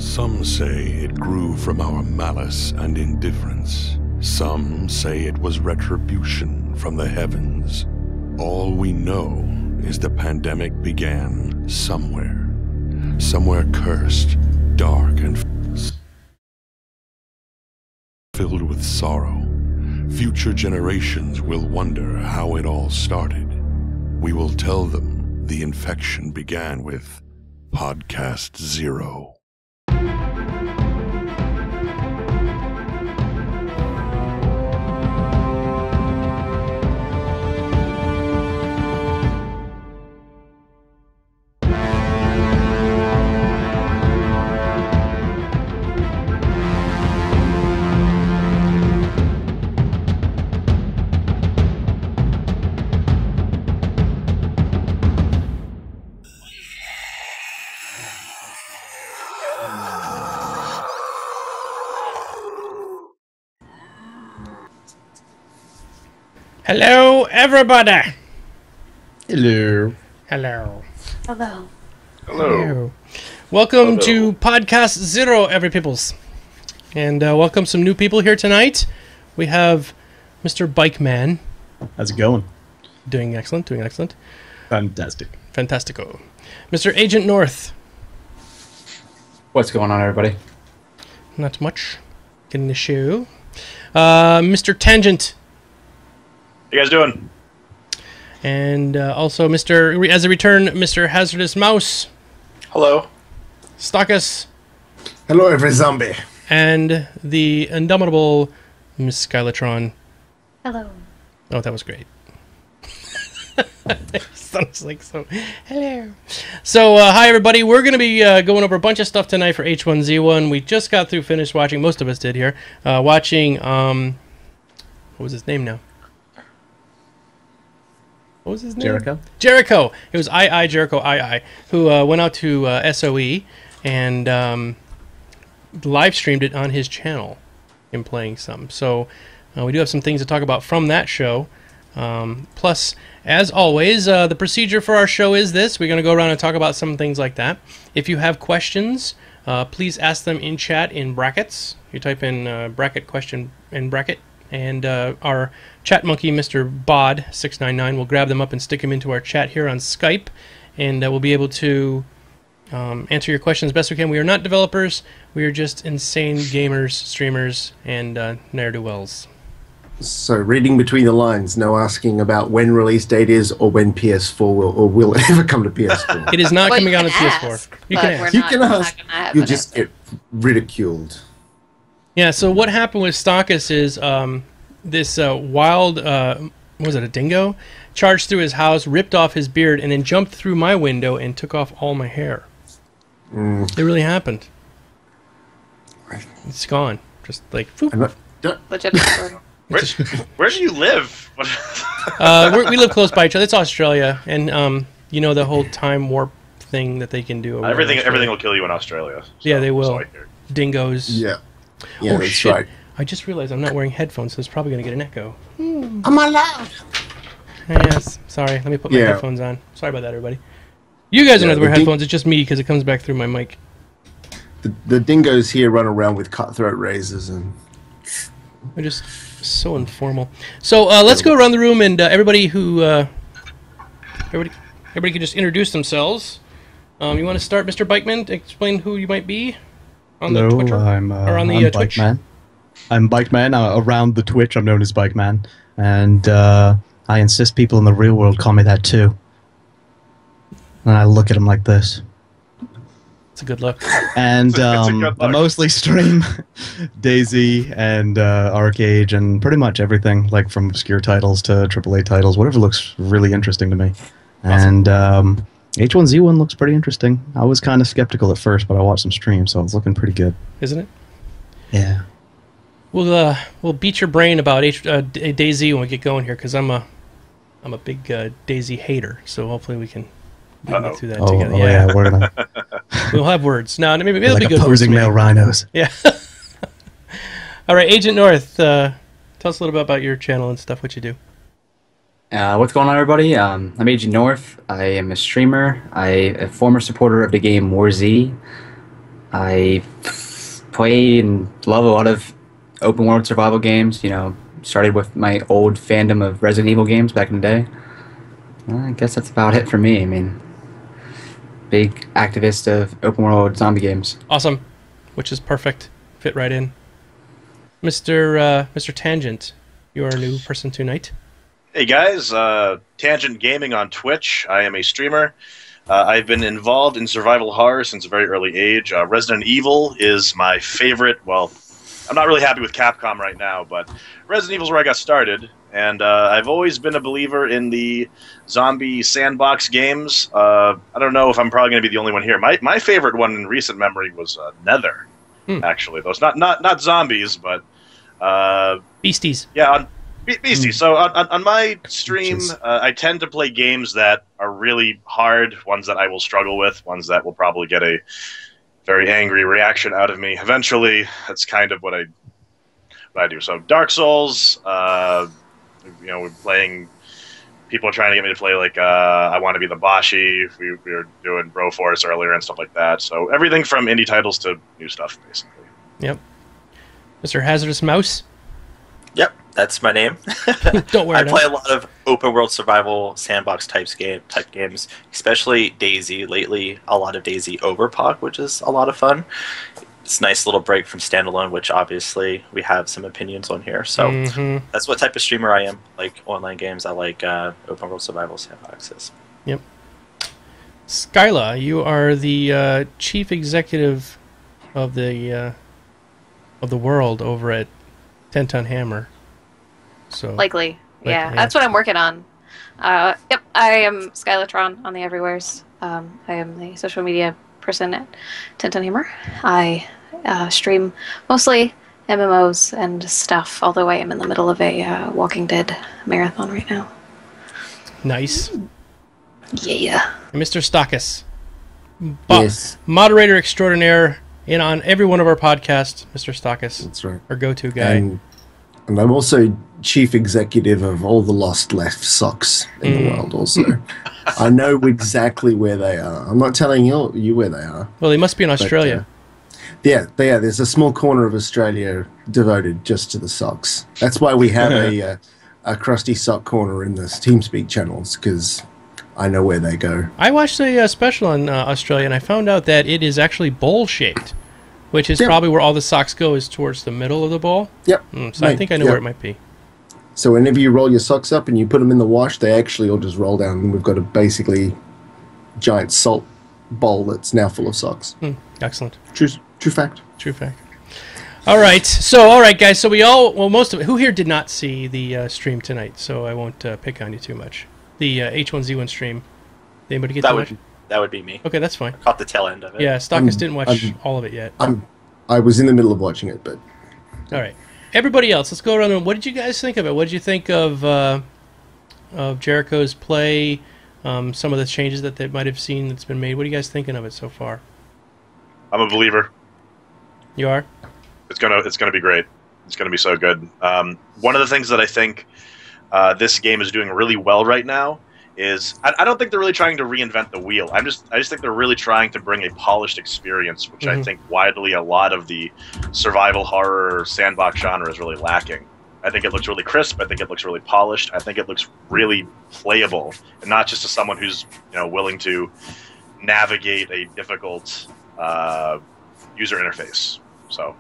Some say it grew from our malice and indifference. Some say it was retribution from the heavens. All we know is the pandemic began somewhere. Somewhere cursed, dark, and filled with sorrow. Future generations will wonder how it all started. We will tell them the infection began with Podcast Zero. Hello, everybody. Hello. Hello. Hello. Hello. Welcome to Podcast Zero, every peoples. And welcome some new people here tonight. We have Mr. Bikeman. How's it going? Doing excellent, doing excellent. Fantastic. Fantastico. Mr. Agent North. What's going on, everybody? Not much. Getting the show. Mr. Tangent. How you guys doing? And also, as a return, Mr. Hazardous Mouse. Hello. Stockus. Hello, every zombie. And the indomitable Miss Skylatron. Hello. Oh, that was great. Sounds like so. Hello. So, hi, everybody. We're going to be going over a bunch of stuff tonight for H1Z1. We just got through finished watching, most of us did here, watching, what was his name now? What was his name? Jericho. Jericho. It was Jericho II, who went out to SOE and live streamed it on his channel in playing some. So we do have some things to talk about from that show. Plus, as always, the procedure for our show is this. We're going to go around and talk about some things like that. If you have questions, please ask them in chat in brackets. You type in bracket question in bracket. And our chat monkey, Mr. Bod699, will grab them up and stick them into our chat here on Skype. And we'll be able to answer your questions best we can. We are not developers. We are just insane gamers, streamers, and ne'er-do-wells. So, reading between the lines, no asking about when release date is or when PS4 will it ever come to PS4. It is not Well, coming you out on can PS4. ask, You but can we're ask. You not- can we're not ask. gonna have You'll an just answer. get ridiculed. Yeah, so what happened with Stockus is this wild, was it a dingo? Charged through his house, ripped off his beard, and then jumped through my window and took off all my hair. It really happened. It's gone. Just like, whoop. Legit story. Where do you live? We live close by each other. It's Australia, and you know the whole time warp thing that they can do. Over in Everything Australia. will kill you in Australia. So, Yeah, they will. so I hear. Dingoes. Yeah. Yeah, Oh that's shit! right. I just realized I'm not wearing headphones, so it's probably gonna get an echo. I'm allowed. Yes. Sorry. Let me put my Yeah. headphones on. Sorry about that, everybody. You guys don't have to wear the ding- headphones. It's just me because it comes back through my mic. The dingoes here run around with cutthroat razors and. They're just so informal. So let's go around the room and everybody can just introduce themselves. You want to start, Mr. Bikeman? Explain who you might be on the Twitter I'm or on the Twitch. Bikeman. I'm Bikeman. Around the Twitch, I'm known as Bikeman. And I insist people in the real world call me that too. And I look at them like this. It's a good look. And It's a good I look. mostly stream Daisy and Arcade and pretty much everything, like from obscure titles to AAA titles, whatever looks really interesting to me. And H1Z1 looks pretty interesting. I was kind of skeptical at first, but I watched some streams, so it's looking pretty good. Isn't it? Yeah. We'll beat your brain about Daisy when we get going here because I'm a big Daisy hater. So hopefully we can get through that together. Yeah, we're gonna We'll have words. No, maybe it'll like be good. opposing words, male maybe. rhinos. Yeah. All right, Agent North. Tell us a little bit about your channel and stuff. What you do. What's going on, everybody? I'm Agent North. I am a streamer. I'm a former supporter of the game War Z. I play and love a lot of open world survival games. You know, started with my old fandom of Resident Evil games back in the day. I guess that's about it for me. I mean, big activist of open world zombie games. Awesome, which is perfect. Fit right in. Mr. Tangent, you are a new person tonight. Hey guys, Tangent Gaming on Twitch. I am a streamer. I've been involved in survival horror since a very early age. Resident Evil is my favorite. Well, I'm not really happy with Capcom right now, but Resident Evil is where I got started. And I've always been a believer in the zombie sandbox games. I don't know if I'm probably going to be the only one here. My favorite one in recent memory was Nether, actually. Those not zombies, but Beasties. Yeah, Beasties. So on my stream, I tend to play games that are really hard, ones that I will struggle with, ones that will probably get a very angry reaction out of me. Eventually, that's kind of what I do. So Dark Souls, we're playing. People are trying to get me to play like I Want to Be the Boshi. We were doing Broforce earlier and stuff like that. So everything from indie titles to new stuff, basically. Yep. Mr. Hazardous Mouse. Yep, that's my name. Don't worry. I play a lot of open world survival sandbox type games, especially DayZ. Lately, a lot of DayZ Overclock, which is a lot of fun. It's a nice little break from standalone, which obviously we have some opinions on here. So that's what type of streamer I am. Like online games, I like open world survival sandboxes. Yep. Skyla, you are the chief executive of the world over at 10 Ton Hammer. So Likely. Yeah, that's what I'm working on. Yep, I am Skylatron on the Everywheres. I am the social media person at 10 Ton Hammer. I stream mostly MMOs and stuff, although I am in the middle of a Walking Dead marathon right now. Nice. Yeah. And Mr. Stockus. Yes. Moderator extraordinaire in on every one of our podcasts, Mr. Stockus. That's right. Our go-to guy. And I'm also chief executive of all the lost left socks in the world also. I know exactly where they are. I'm not telling you where they are. Well, they must be in Australia. Yeah, there's a small corner of Australia devoted just to the socks. That's why we have a crusty sock corner in the TeamSpeak channels, because I know where they go. I watched a special on Australia, and I found out that it is actually bowl-shaped, which is probably where all the socks go, is towards the middle of the bowl. Yep. So I think I know where it might be. So whenever you roll your socks up and you put them in the wash, they actually all just roll down, and we've got a basically giant salt bowl that's now full of socks. Excellent. True fact. True fact. All right, guys. So most of it. Who here did not see the stream tonight? So I won't pick on you too much. The H1Z1 stream. Did anybody get to watch? That would be me. Okay, that's fine. I caught the tail end of it. Yeah, Stockus didn't watch all of it yet. I was in the middle of watching it, but all right. Everybody else, let's go around. What did you guys think of it? What did you think of Jericho's play? Some of the changes that they might have seen that's been made. What are you guys thinking of it so far? I'm a believer. You are? It's gonna be great. It's gonna be so good. One of the things that I think this game is doing really well right now is I don't think they're really trying to reinvent the wheel. I just think they're really trying to bring a polished experience, which I think widely a lot of the survival horror sandbox genre is really lacking. I think it looks really crisp. I think it looks really polished. I think it looks really playable, and not just to someone who's willing to navigate a difficult user interface. So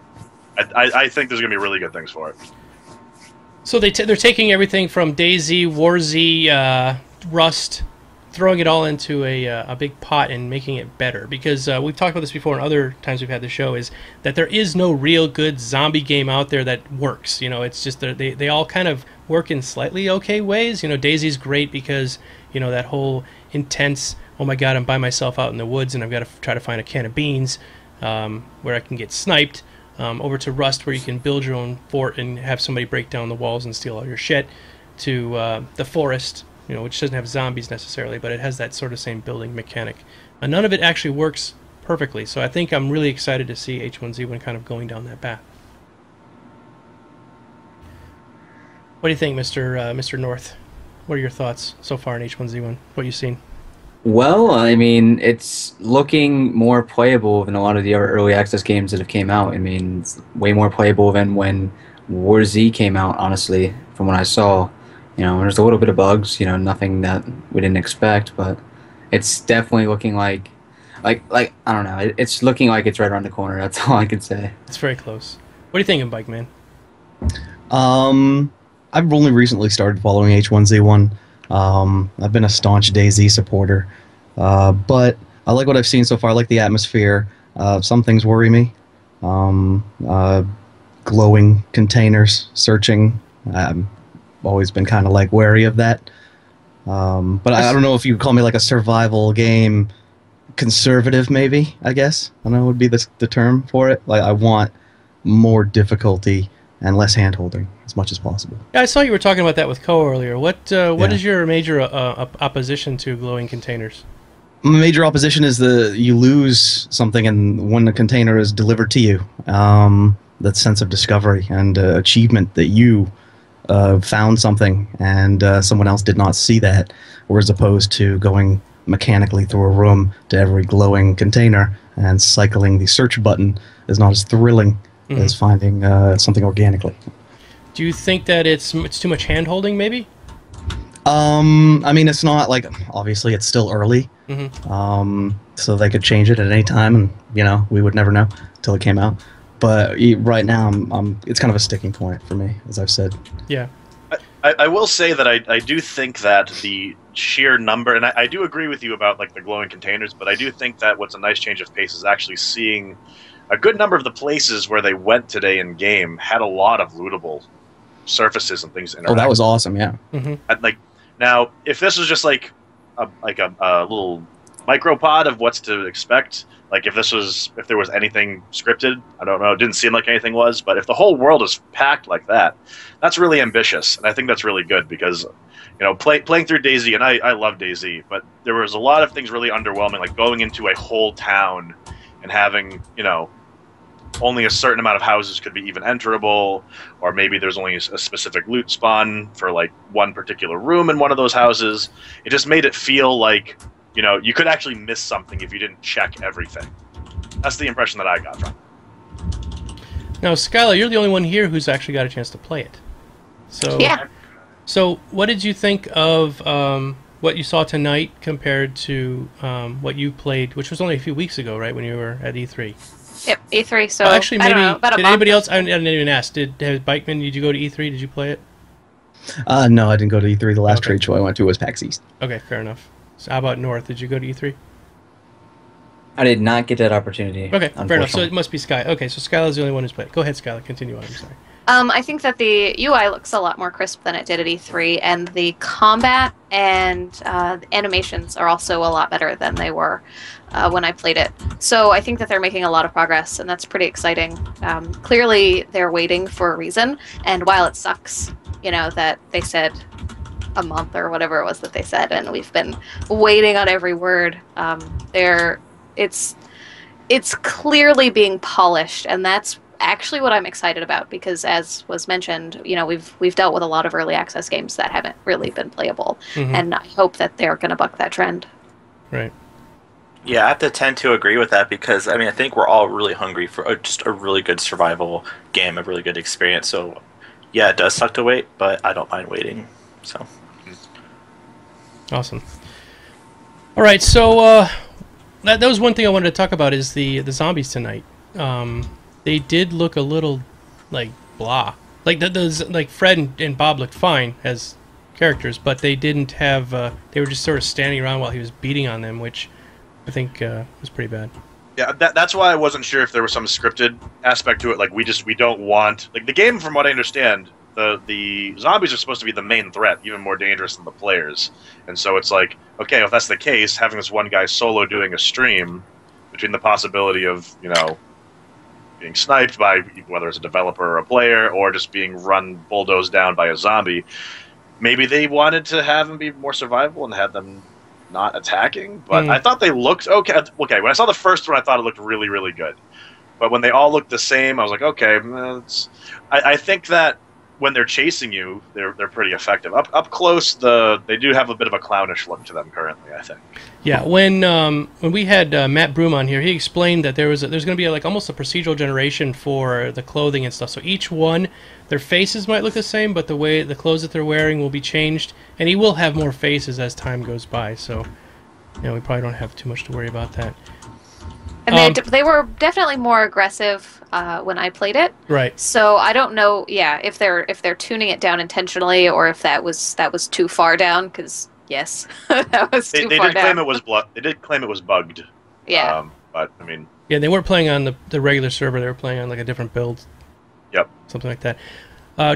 I think there's going to be really good things for it. So they're taking everything from DayZ, WarZ, Rust, throwing it all into a big pot and making it better. Because we've talked about this before, and other times we've had the show, is that there is no real good zombie game out there that works. It's just they all kind of work in slightly okay ways. DayZ's great because that whole intense, oh my god, I'm by myself out in the woods and I've got to try to find a can of beans where I can get sniped. Over to Rust, where you can build your own fort and have somebody break down the walls and steal all your shit. To the forest, which doesn't have zombies necessarily, but it has that sort of same building mechanic. None of it actually works perfectly, so I think I'm really excited to see H1Z1 kind going down that path. What do you think, Mr. North? What are your thoughts so far in H1Z1? What you've seen? Well, I mean, it's looking more playable than a lot of the other early access games that have came out. I mean, it's way more playable than when War Z came out, honestly, from what I saw. There's a little bit of bugs, nothing that we didn't expect, but it's definitely looking like I don't know, it's looking like it's right around the corner. That's all I can say. It's very close. What are you thinking, Bikeman? I've only recently started following H1Z1. I've been a staunch DayZ supporter, but I like what I've seen so far. I like the atmosphere. Some things worry me. Glowing containers, searching. I've always been kind of like wary of that. But I don't know if you call me like a survival game conservative, maybe, I guess. I don't know would be the term for it. Like, I want more difficulty and less hand-holding as much as possible. Yeah, I saw you were talking about that with Ko earlier. What is your major opposition to glowing containers? My major opposition is you lose something and when the container is delivered to you. That sense of discovery and achievement that you found something and someone else did not see that, or as opposed to going mechanically through a room to every glowing container and cycling the search button is not as thrilling as finding something organically. Do you think that it's too much hand-holding, maybe? I mean, it's not like, obviously it's still early, so they could change it at any time, and we would never know until it came out. But right now, it's kind of a sticking point for me, as I've said. Yeah. I will say that I do think that the sheer number, and I do agree with you about like the glowing containers, but I do think that what's a nice change of pace is actually seeing a good number of the places where they went today in game had a lot of lootable surfaces and things to interact. Oh, that was awesome! Yeah. Like now, if this was just like a little micropod of what's to expect, like if there was anything scripted, I don't know, it didn't seem like anything was, but if the whole world is packed like that, that's really ambitious, and I think that's really good because, playing through DayZ, and I love DayZ, but there was a lot of things really underwhelming, like going into a whole town and having, only a certain amount of houses could be even enterable, or maybe there's only a specific loot spawn for like one particular room in one of those houses. It just made it feel like, you could actually miss something if you didn't check everything. That's the impression that I got from it. Now, Skylar, you're the only one here who's actually got a chance to play it. So, Yeah. So, what did you think of what you saw tonight compared to what you played, which was only a few weeks ago, right, when you were at E3? Yep, E3. So Actually, maybe I don't know, about a did month. anybody else? I didn't even ask. Bikeman? Did you go to E3? Did you play it? No, I didn't go to E3. The last Okay. trade show I went to was PAX East. Okay, fair enough. So, how about North? Did you go to E3? I did not get that opportunity. Okay, fair enough. So unfortunately. it must be Sky. Okay, so Skylar's the only one who's played. Go ahead, Skylar. Continue on. I'm sorry. I think that the UI looks a lot more crisp than it did at E3, and the combat and the animations are also a lot better than they were when I played it. So I think that they're making a lot of progress, and that's pretty exciting. Clearly, they're waiting for a reason, and while it sucks, that they said a month or whatever it was that they said, and we've been waiting on every word, it's clearly being polished, and that's actually what I'm excited about, because as was mentioned, we've dealt with a lot of early access games that haven't really been playable, and I hope that they're going to buck that trend. Right. Yeah, I have to tend to agree with that because, I think we're all really hungry for just a really good survival game, a really good experience. So, yeah, it does suck to wait, but I don't mind waiting. So, Awesome. All right, so that was one thing I wanted to talk about is the zombies tonight. They did look a little like blah. Like like Fred and Bob looked fine as characters, but they didn't have. They were just sort of standing around while he was beating on them, which I think was pretty bad. Yeah, that's why I wasn't sure if there was some scripted aspect to it. Like we don't want like the game. From what I understand, the zombies are supposed to be the main threat, even more dangerous than the players. And so it's like, okay, if that's the case, having this one guy solo doing a stream, between the possibility of being sniped by whether it's a developer or a player, or just being bulldozed down by a zombie, maybe they wanted to have them be more survivable and had them not attacking. But I thought they looked okay. Okay, when I saw the first one, I thought it looked really, really good. But when they all looked the same, I was like, okay, I think that when they're chasing you, they're pretty effective. Up close, they do have a bit of a clownish look to them currently, I think. Yeah, when we had Matt Broom on here, he explained that there's going to be like almost a procedural generation for the clothing and stuff. So each one, their faces might look the same, but the clothes that they're wearing will be changed, and he will have more faces as time goes by. So, we probably don't have too much to worry about that. And they were definitely more aggressive when I played it. Right. So I don't know, if they're tuning it down intentionally or if that was too far down. Because yes, that was too far down. They did claim it was bugged. Yeah. But I mean. Yeah, they weren't playing on the regular server. They were playing on like a different build. Yep. Something like that.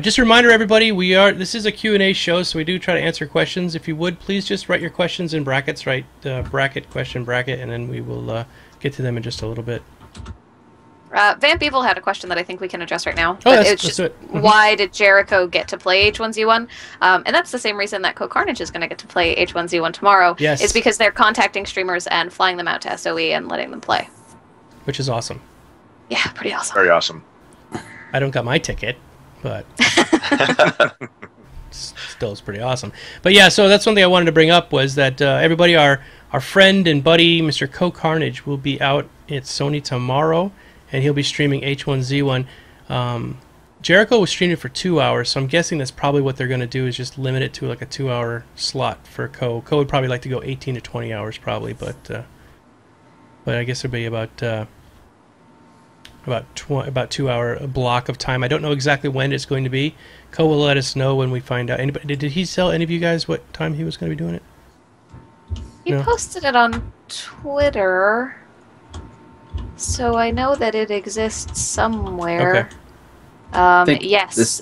Just a reminder, everybody, this is a Q&A show, so we do try to answer questions. If you would, please just write your questions in brackets, write bracket, question, bracket, and then we will get to them in just a little bit. Vamp Evil had a question that I think we can address right now. Oh, let's do it. Why did Jericho get to play H1Z1? And that's the same reason that Co-Carnage is going to get to play H1Z1 tomorrow. Yes. It's because they're contacting streamers and flying them out to SOE and letting them play. Which is awesome. Yeah, pretty awesome. Very awesome. I don't got my ticket, but still it's pretty awesome. But yeah, so that's one thing I wanted to bring up was that everybody, our friend and buddy, Mr. Co-Carnage, will be out at Sony tomorrow, and he'll be streaming H1Z1. Jericho was streaming for 2 hours, so I'm guessing that's probably what they're going to do is just limit it to like a 2-hour slot for Co. Co would probably like to go 18 to 20 hours probably, but I guess there'll be about 2 hour block of time. I don't know exactly when it's going to be. Co will let us know when we find out. Did he tell any of you guys what time he was going to be doing it? He posted it on Twitter, so I know that it exists somewhere. Okay. Yes.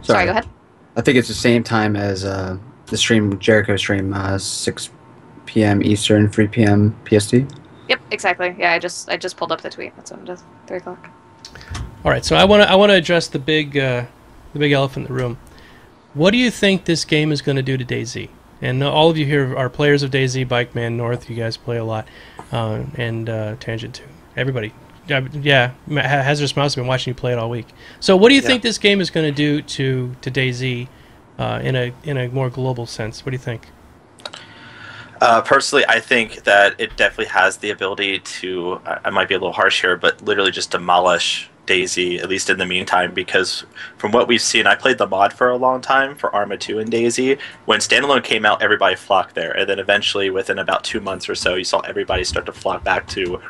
Sorry, go ahead. I think it's the same time as the Jericho stream, 6 p.m. Eastern, 3 p.m. PST. Yep, exactly. Yeah, I just pulled up the tweet. That's when it is. 3 o'clock. All right, so I want to address the big elephant in the room. What do you think this game is going to do to DayZ? And all of you here are players of DayZ, Bikeman, North. You guys play a lot, and Tangent too. Everybody, yeah. Hazardous Mouse have been watching you play it all week. So, what do you think this game is going to do to DayZ in a more global sense? What do you think? Personally, I think that it definitely has the ability to, I might be a little harsh here, but literally just demolish DayZ, at least in the meantime, because from what we've seen, I played the mod for a long time for Arma 2 and DayZ. When Standalone came out, everybody flocked there, and then eventually, within about 2 months or so, you saw everybody start to flock back to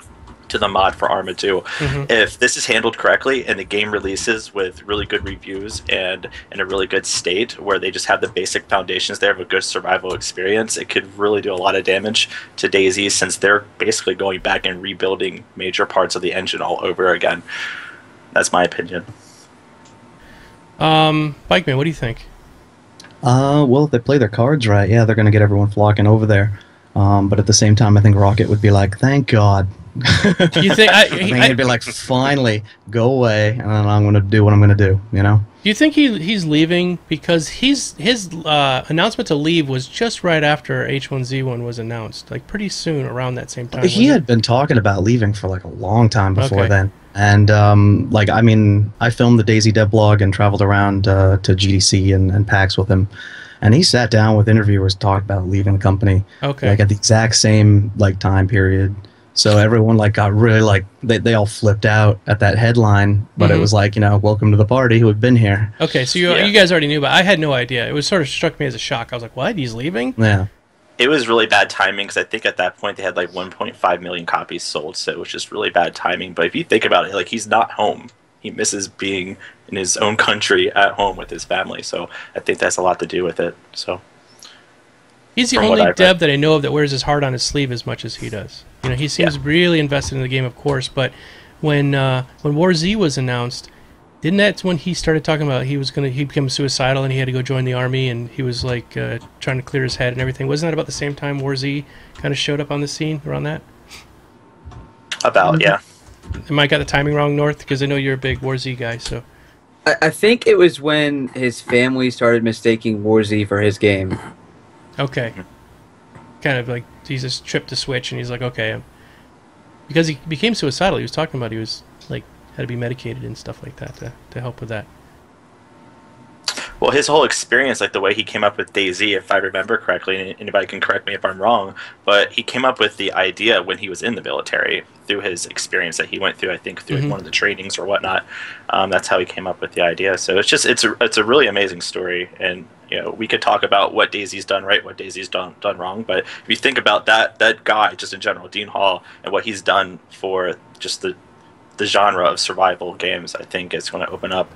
the mod for Arma 2. Mm-hmm. If this is handled correctly and the game releases with really good reviews and in a really good state where they just have the basic foundations there of a good survival experience, it could really do a lot of damage to DayZ since they're basically going back and rebuilding major parts of the engine all over again. That's my opinion. Bikeman, what do you think? Well, if they play their cards right, yeah, they're going to get everyone flocking over there. But at the same time, I think Rocket would be like, thank God. You think I think he'd be like, finally, go away, and then I'm going to do what I'm going to do, you know? Do you think he's leaving? Because his announcement to leave was just right after H1Z1 was announced, like pretty soon around that same time. He had been talking about leaving for like a long time before then. And, I mean, I filmed the DayZ devlog and traveled around to GDC and PAX with him. And he sat down with interviewers, talked about leaving the company, like at the exact same like time period. So everyone like got really like they all flipped out at that headline, but it was like, you know, welcome to the party. We've been here. Okay, so you guys already knew, but I had no idea. It was sort of struck me as a shock. I was like, what? He's leaving? Yeah. It was really bad timing because I think at that point they had like 1.5 million copies sold, so it was just really bad timing. But if you think about it, like he's not home. He misses being in his own country at home with his family, so I think that's a lot to do with it. So he's the only dev that I know of that wears his heart on his sleeve as much as he does. You know, he seems really invested in the game, of course. But when War Z was announced, didn't that's when he started talking about he became suicidal and he had to go join the army and he was like trying to clear his head and everything? Wasn't that about the same time War Z kind of showed up on the scene around that? Yeah. Am I got the timing wrong, North? Because I know you're a big War Z guy, so. I think it was when his family started mistaking War Z for his game. Okay. Kind of like he just tripped the switch and he's like, okay. Because he became suicidal. He was talking about he was like had to be medicated and stuff like that to help with that. Well, his whole experience, like the way he came up with DayZ, if I remember correctly, and anybody can correct me if I'm wrong, but he came up with the idea when he was in the military through his experience that he went through, I think, through one of the trainings or whatnot. That's how he came up with the idea. So it's a really amazing story, and we could talk about what DayZ's done right, what DayZ's done wrong, but if you think about that guy, just in general, Dean Hall, and what he's done for just the genre of survival games, I think it's going to open up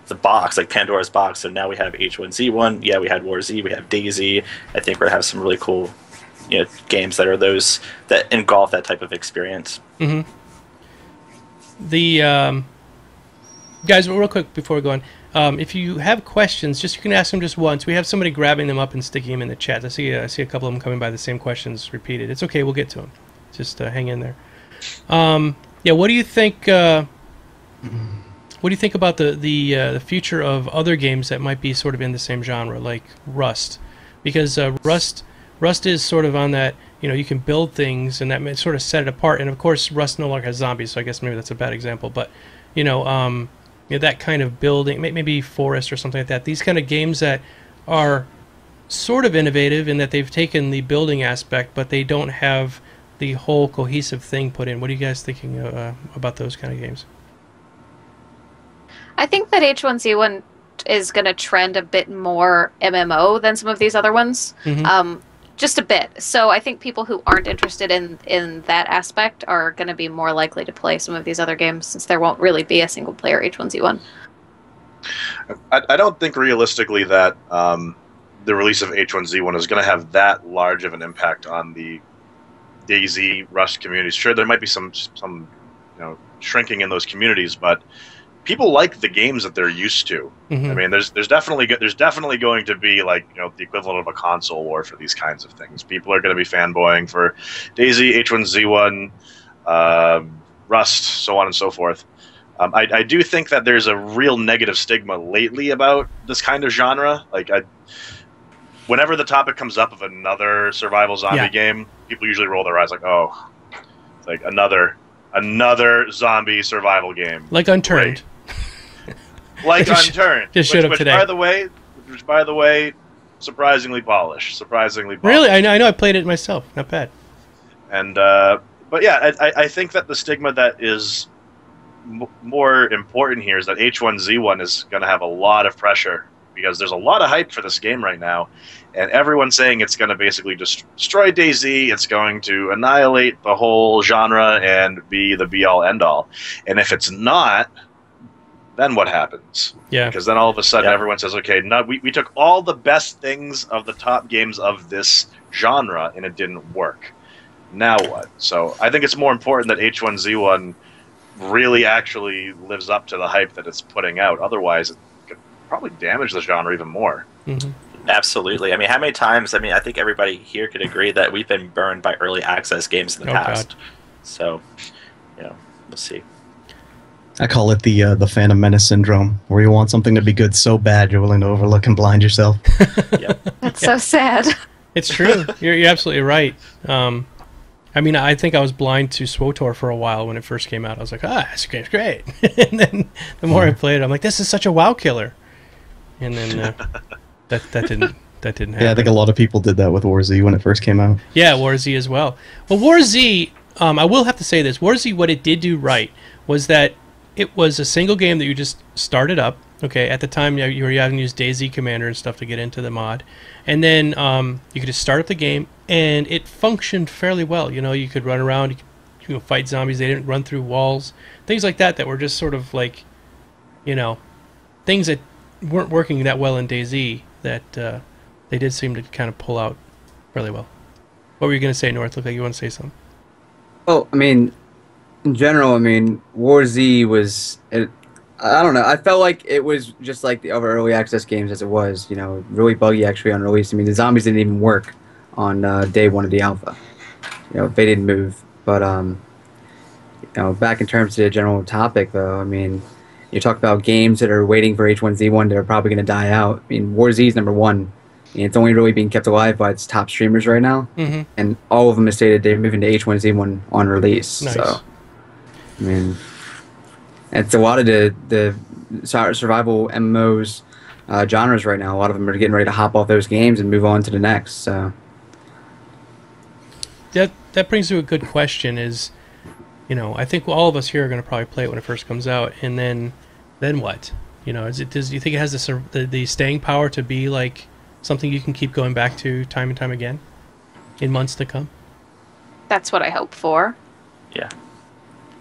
the box, like Pandora's box. So now we have H1Z1, yeah, we had War Z, we have DayZ. I think we're going to have some really cool games that are those that engulf that type of experience. The guys, real quick before we go on, if you have questions, you can ask them just once. We have somebody grabbing them up and sticking them in the chat. I see a couple of them coming by, the same questions repeated. It's okay, we'll get to them. Just hang in there. What do you think? What do you think about the future of other games that might be sort of in the same genre, like Rust? Because Rust is sort of on that, you can build things, and that may sort of set it apart. And of course, Rust no longer has zombies, so I guess maybe that's a bad example. But that kind of building, maybe Forest or something like that. These kind of games that are sort of innovative in that they've taken the building aspect, but they don't have the whole cohesive thing put in. What are you guys thinking about those kind of games? I think that H1Z1 is going to trend a bit more MMO than some of these other ones. Just a bit. So I think people who aren't interested in that aspect are going to be more likely to play some of these other games, since there won't really be a single player H1Z1. I don't think realistically that the release of H1Z1 is going to have that large of an impact on the DayZ Rust communities. Sure, there might be some shrinking in those communities, but people like the games that they're used to. I mean, there's definitely going to be the equivalent of a console war for these kinds of things. People are going to be fanboying for DayZ, H1Z1, Rust, so on and so forth. I do think that there's a real negative stigma lately about this kind of genre. Whenever the topic comes up of another survival zombie game, people usually roll their eyes like, "Oh, it's like another zombie survival game." Like Unturned. Like Unturned. Just showed up today. Which, by the way, surprisingly polished. Really? I know. I played it myself. Not bad. And but yeah, I think that the stigma that is more important here is that H1Z1 is going to have a lot of pressure, because there's a lot of hype for this game right now, and everyone's saying it's going to basically destroy DayZ, it's going to annihilate the whole genre and be the be-all, end-all. And if it's not, then what happens? Yeah. Because then all of a sudden everyone says, okay, no, we took all the best things of the top games of this genre and it didn't work. Now what? So I think it's more important that H1Z1 really actually lives up to the hype that it's putting out. Otherwise, it could probably damage the genre even more. Absolutely. I mean, how many times, I think everybody here could agree that we've been burned by early access games in the past. God. So, we'll see. I call it the Phantom Menace syndrome, where you want something to be good so bad you're willing to overlook and blind yourself. That's so sad. It's true. You're absolutely right. I think I was blind to SWTOR for a while when it first came out. I was like, this game's great. And then the more I played it, I'm like, this is such a WoW killer. And then that didn't happen. Yeah, I think a lot of people did that with War Z when it first came out. Yeah, War Z as well. Well, War Z, I will have to say this. War Z, what it did do right was that it was a single game that you just started up. Okay, at the time you were having to use DayZ Commander and stuff to get into the mod. And then you could just start up the game, and it functioned fairly well. You could run around, you could fight zombies. They didn't run through walls. Things like that were just sort of like, things that weren't working that well in DayZ that they did seem to kind of pull out fairly well. What were you going to say, North? Looked like you want to say something. Well, in general, War Z was... I don't know. I felt like it was just like the other early access games as it was, really buggy actually on release. The zombies didn't even work on day one of the alpha. They didn't move. But, back in terms of the general topic, though, you talk about games that are waiting for H1Z1 that are probably going to die out. War Z is number one. It's only really being kept alive by its top streamers right now. And all of them have stated they're moving to H1Z1 on release. Nice. So, it's a lot of the survival MMOs genres right now. A lot of them are getting ready to hop off those games and move on to the next. So that brings to a good question. Is I think all of us here are going to probably play it when it first comes out, and then what? Do you think it has the staying power to be like something you can keep going back to time and time again in months to come? That's what I hope for. Yeah,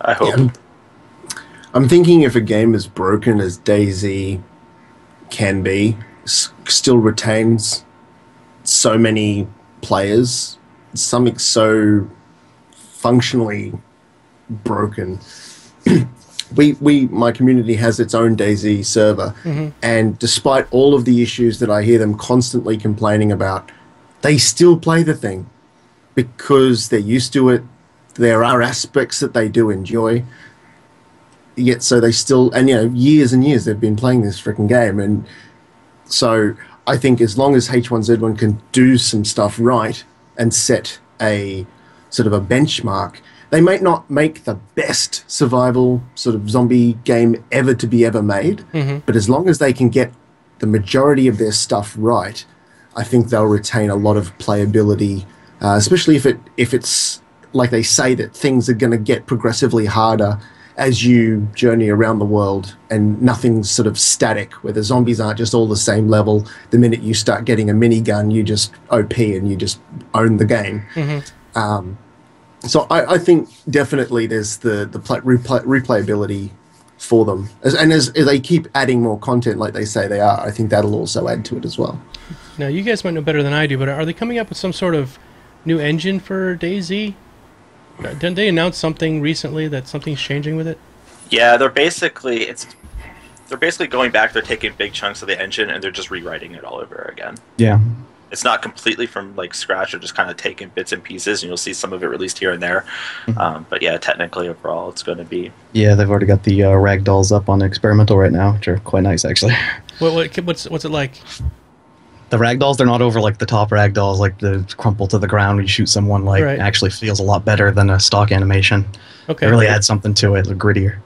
I hope. Yeah, I'm thinking if a game as broken as DayZ can be, still retains so many players, something so functionally broken. My community has its own DayZ server, and despite all of the issues that I hear them constantly complaining about, they still play the thing because they're used to it. There are aspects that they do enjoy, yet so they still, and years and years they've been playing this freaking game. And so I think as long as H1Z1 can do some stuff right and set a sort of a benchmark, they might not make the best survival sort of zombie game ever to be ever made, but as long as they can get the majority of their stuff right, I think they'll retain a lot of playability, especially if it's like they say that things are going to get progressively harder as you journey around the world, and nothing's sort of static, where the zombies aren't just all the same level. The minute you start getting a minigun, you just OP and you just own the game. So I think definitely there's the replayability for them. As they keep adding more content like they say they are, I think that'll also add to it as well. Now, you guys might know better than I do, but are they coming up with some sort of new engine for DayZ? Didn't they announce something recently that something's changing with it? Yeah, they're basically going back. They're taking big chunks of the engine and they're just rewriting it all over again. Yeah. It's not completely from like scratch. They're just kind of taking bits and pieces, and you'll see some of it released here and there. But yeah, technically overall, it's going to be. Yeah, they've already got the ragdolls up on experimental right now, which are quite nice actually. What's it like? The ragdolls, they're not over like the top ragdolls, like the crumple to the ground when you shoot someone. Like actually feels a lot better than a stock animation. Okay. It really adds something to it, grittier.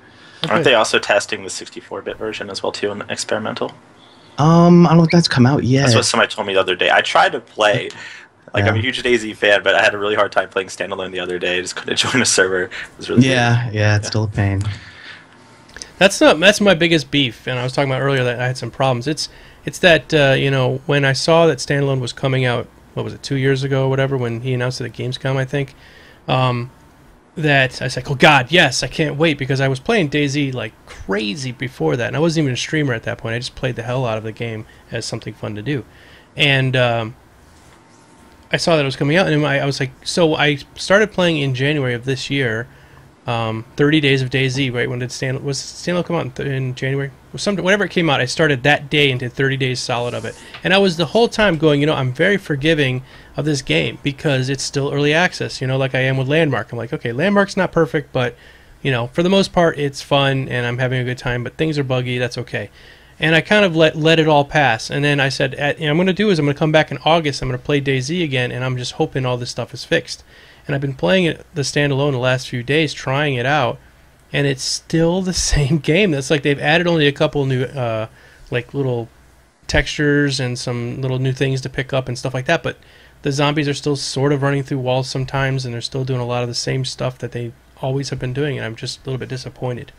Okay. Aren't they also testing the 64-bit version as well too in the experimental? I don't think that's come out yet. That's what somebody told me the other day. I tried to play. I'm a huge DayZ fan, but I had a really hard time playing standalone the other day. I just couldn't join a server. It was really weird. It's still a pain. That's my biggest beef, and I was talking about earlier that I had some problems. It's that when I saw that standalone was coming out, what was it, 2 years ago or whatever, when he announced it at Gamescom, I think, that I was like, oh god, yes, I can't wait, because I was playing DayZ like crazy before that, and I wasn't even a streamer at that point. I just played the hell out of the game as something fun to do, and I saw that it was coming out, and I was like, so I started playing in January of this year. 30 Days of DayZ, right? When did Standalone come out in January? Whenever it came out, I started that day and did 30 days solid of it. And I was the whole time going, I'm very forgiving of this game because it's still early access, like I am with Landmark. I'm like, okay, Landmark's not perfect, but, for the most part, it's fun and I'm having a good time, but things are buggy, that's okay. And I kind of let it all pass. And then I said, I'm going to do is I'm going to come back in August, I'm going to play DayZ again, and I'm just hoping all this stuff is fixed. And I've been playing the standalone the last few days, trying it out, and it's still the same game. That's like they've added only a couple new, like little textures and some little new things to pick up and stuff like that. But the zombies are still sort of running through walls sometimes, and they're still doing a lot of the same stuff that they always have been doing. And I'm just a little bit disappointed.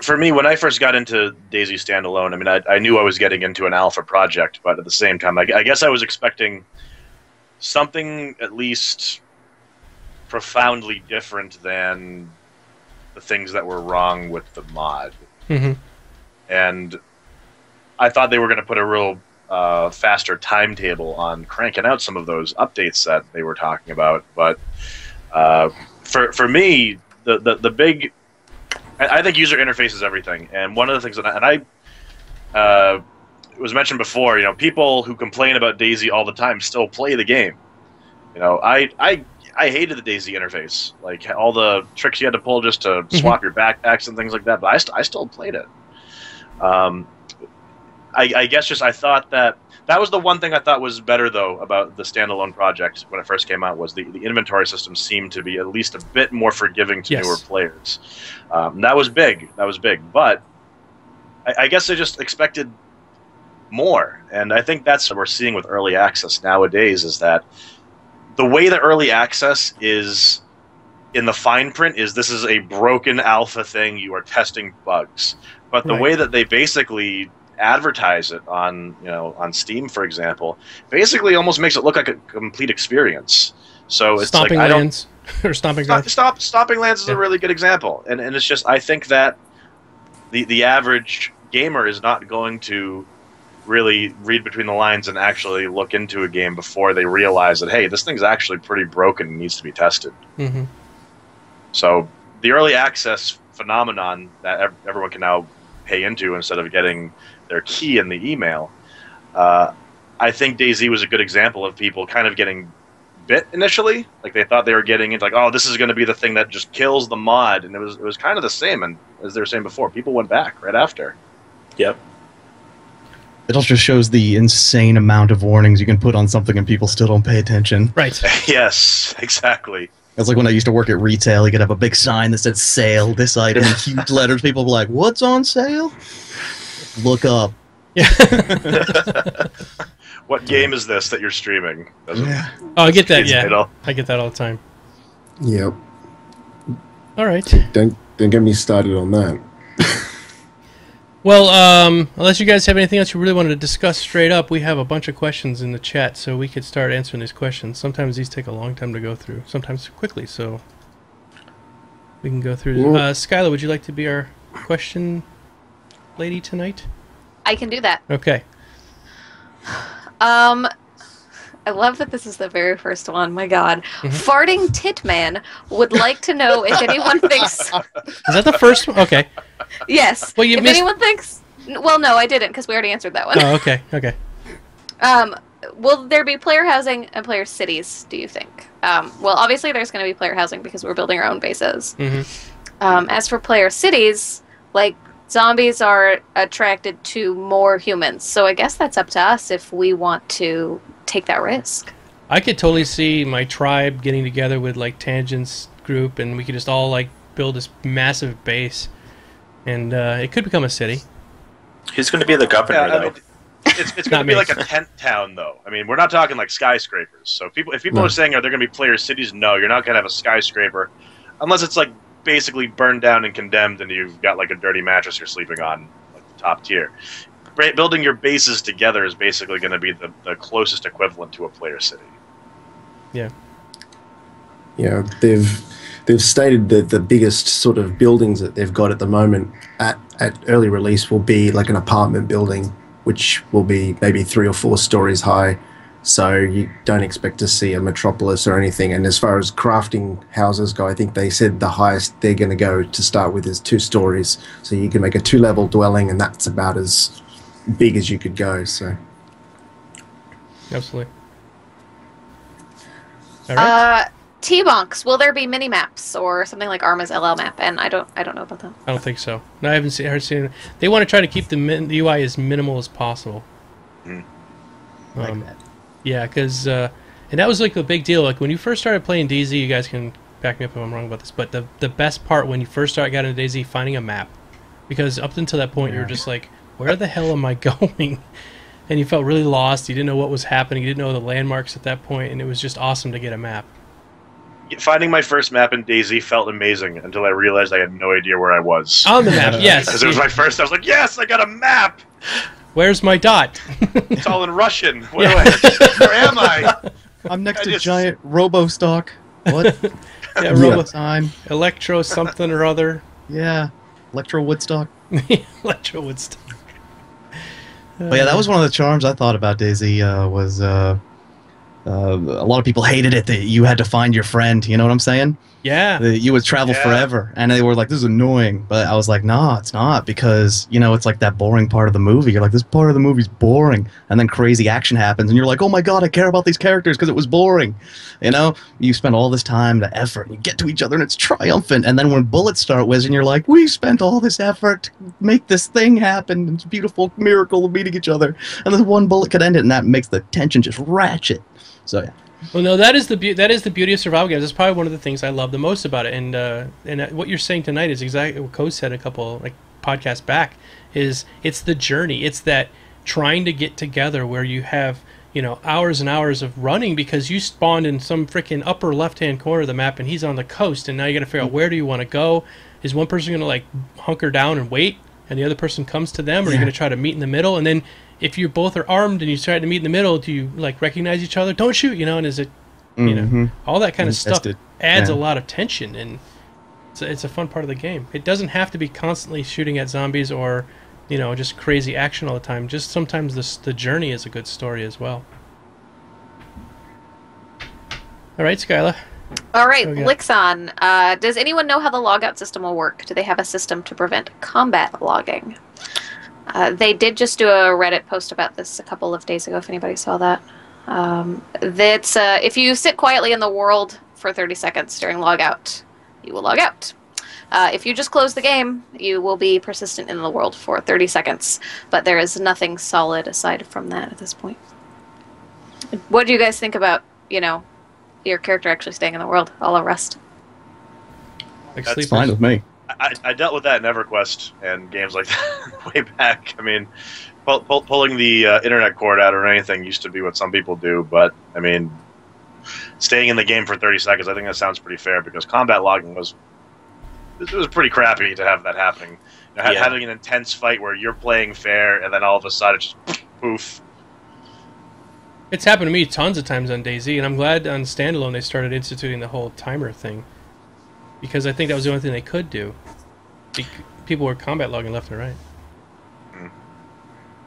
For me, when I first got into DayZ standalone, I knew I was getting into an alpha project, but at the same time, I guess I was expecting something at least profoundly different than the things that were wrong with the mod. And I thought they were going to put a real faster timetable on cranking out some of those updates that they were talking about. But for me, the big... I think user interface is everything. And one of the things that it was mentioned before, people who complain about DayZ all the time still play the game. I hated the DayZ interface, like all the tricks you had to pull just to swap your backpacks and things like that. But I still played it. I guess I thought that was the one thing I thought was better though about the standalone project when it first came out, was the inventory system seemed to be at least a bit more forgiving to newer players. That was big. But I guess I just expected more, and I think that's what we're seeing with early access nowadays, is that the way that early access is in the fine print is this is a broken alpha thing, you are testing bugs. But the way that they basically advertise it on, on Steam, for example, basically almost makes it look like a complete experience. So it's Stomping like Lands or Stomping Grounds. Stomping Lands is a really good example, and it's just, I think that the average gamer is not going to really read between the lines and actually look into a game before they realize that, hey, this thing's actually pretty broken and needs to be tested. Mm-hmm. So the early access phenomenon that everyone can now pay into instead of getting their key in the email, I think DayZ was a good example of people kind of getting bit initially. Like, they thought they were getting into, like, oh, this is going to be the thing that just kills the mod, and it was kind of the same. And as they were saying before, people went back right after. Yep. It also shows the insane amount of warnings you can put on something and people still don't pay attention. Right. Yes, exactly. It's like when I used to work at retail, you could have a big sign that said sale, this item, in huge letters. People would be like, what's on sale? Look up. Yeah. What game is this that you're streaming? Yeah. Oh, I get that, Kids yeah. title. I get that all the time. Yep. All right. Don't get me started on that. Well, unless you guys have anything else you really wanted to discuss straight up, we have a bunch of questions in the chat, so we could start answering these questions. Sometimes these take a long time to go through, sometimes quickly, so we can go through. Skylar, would you like to be our question lady tonight? I can do that. Okay. I love that this is the very first one. My God. Farting Titman would like to know if anyone thinks... Is that the first one? Okay. Yes. Well, you if missed... anyone thinks... Well, no, I didn't, because we already answered that one. Oh, okay. Okay. Will there be player housing and player cities, do you think? Well, obviously there's going to be player housing because we're building our own bases. Mm-hmm. As for player cities, like, zombies are attracted to more humans, so I guess that's up to us if we want to take that risk. I could totally see my tribe getting together with, like, Tangent's group, and we could just all, like, build this massive base, and it could become a city. Who's going to be the governor, though? It's going to be like a tent town, though. I mean, we're not talking like skyscrapers. So if people are saying, are there going to be player cities? No, you're not going to have a skyscraper, unless it's like basically burned down and condemned, and you've got like a dirty mattress you're sleeping on, like the top tier. Building your bases together is basically going to be the closest equivalent to a player city. Yeah. Yeah, they've stated that the biggest sort of buildings that they've got at the moment at early release will be like an apartment building, which will be maybe 3 or 4 stories high. So you don't expect to see a metropolis or anything. And as far as crafting houses go, I think they said the highest they're going to go to start with is 2 stories. So you can make a 2-level dwelling, and that's about as big as you could go. So Absolutely. All right. T-Bonks, will there be mini maps or something like Arma's LL map? And I don't know about that. I don't think so. No, I haven't seen it. They want to try to keep the UI as minimal as possible. Like that. Yeah, because and that was like the big deal. Like when you first started playing DayZ, you guys can back me up if I'm wrong about this, but the best part when you first got into DayZ, finding a map, because up until that point you were just like, where the hell am I going? And you felt really lost. You didn't know what was happening. You didn't know the landmarks at that point, and it was just awesome to get a map. Finding my first map in DayZ felt amazing until I realized I had no idea where I was. On the map, yes. Because it was my first, I was like, yes, I got a map! Where's my dot? It's all in Russian. Where am I? I'm next to giant Robo-Stock. What? Yeah, Robo time. Electro something or other. Yeah. Electro Woodstock. Electro Woodstock. But yeah, that was one of the charms I thought about DayZ, was a lot of people hated it that you had to find your friend, you know what I'm saying? Yeah. That you would travel forever, and they were like, this is annoying, but I was like, nah, it's not, because, you know, it's like that boring part of the movie. You're like, this part of the movie's boring, and then crazy action happens, and you're like, oh my god, I care about these characters because it was boring. You know, you spend all this time, the effort, and you get to each other, and it's triumphant, and then when bullets start whizzing, you're like, we spent all this effort to make this thing happen, it's a beautiful miracle of meeting each other, and then one bullet could end it, and that makes the tension just ratchet. So yeah. Well, no, that is the beauty of survival games. That's probably one of the things I love the most about it. And what you're saying tonight is exactly what Coase said a podcast back, is it's the journey. It's that trying to get together where you have, you know, hours and hours of running because you spawned in some freaking upper left-hand corner of the map and he's on the coast, and now you got to figure out where do you want to go. Is one person going to like hunker down and wait and the other person comes to them, or are you going to try to meet in the middle? And then if you both are armed and you try to meet in the middle, do you like recognize each other? Don't shoot, you know, and is it, you know, all that kind of stuff adds a lot of tension, and it's a fun part of the game. It doesn't have to be constantly shooting at zombies or, you know, just crazy action all the time. Just sometimes the journey is a good story as well. All right, Skyla. All right, Lixon. Does anyone know how the logout system will work? Do they have a system to prevent combat logging? They did just do a Reddit post about this a couple of days ago, if anybody saw that. That's if you sit quietly in the world for 30 seconds during logout, you will log out. If you just close the game, you will be persistent in the world for 30 seconds. But there is nothing solid aside from that at this point. What do you guys think about, you know, your character actually staying in the world, a la Rust? Like That's fine with me. I dealt with that in EverQuest and games like that way back. I mean, pulling the internet cord out or anything used to be what some people do, but I mean, staying in the game for 30 seconds, I think that sounds pretty fair, because combat logging was pretty crappy to have that happening. You know, having an intense fight where you're playing fair and then all of a sudden it's just poof. It's happened to me tons of times on DayZ, and I'm glad on standalone they started instituting the whole timer thing, because I think that was the only thing they could do. People were combat logging left and right.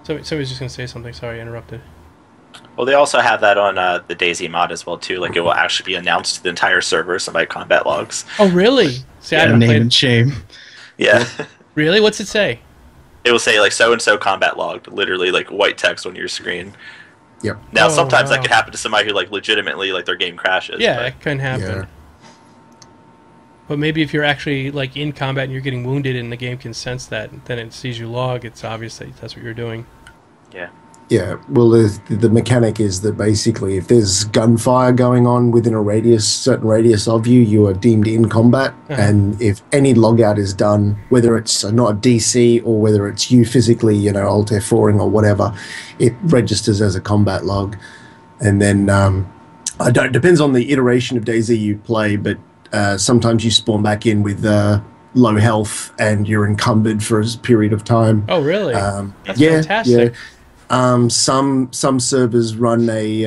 So somebody's just going to say something. Sorry, I interrupted. Well, they also have that on the DayZ mod as well too. Like, it will actually be announced to the entire server, somebody combat logs. Oh, really? See, I haven't name played. and shame. Yeah. Really? What's it say? It will say like so and so combat logged, literally like white text on your screen. Yep. Now, sometimes that wow. could happen to somebody who like legitimately like their game crashes. Yeah, but it can happen. Yeah. But maybe if you're actually like in combat and you're getting wounded and the game can sense that, then it sees you log, it's obvious that that's what you're doing. yeah. Yeah, well, the mechanic is that basically if there's gunfire going on within a certain radius of you, you are deemed in combat. And if any logout is done, whether it's not a DC or whether it's you physically, you know, Alt F4ing or whatever, it registers as a combat log. And then, depends on the iteration of DayZ you play, but sometimes you spawn back in with low health and you're encumbered for a period of time. Oh, really? That's yeah, fantastic. yeah. Some servers run a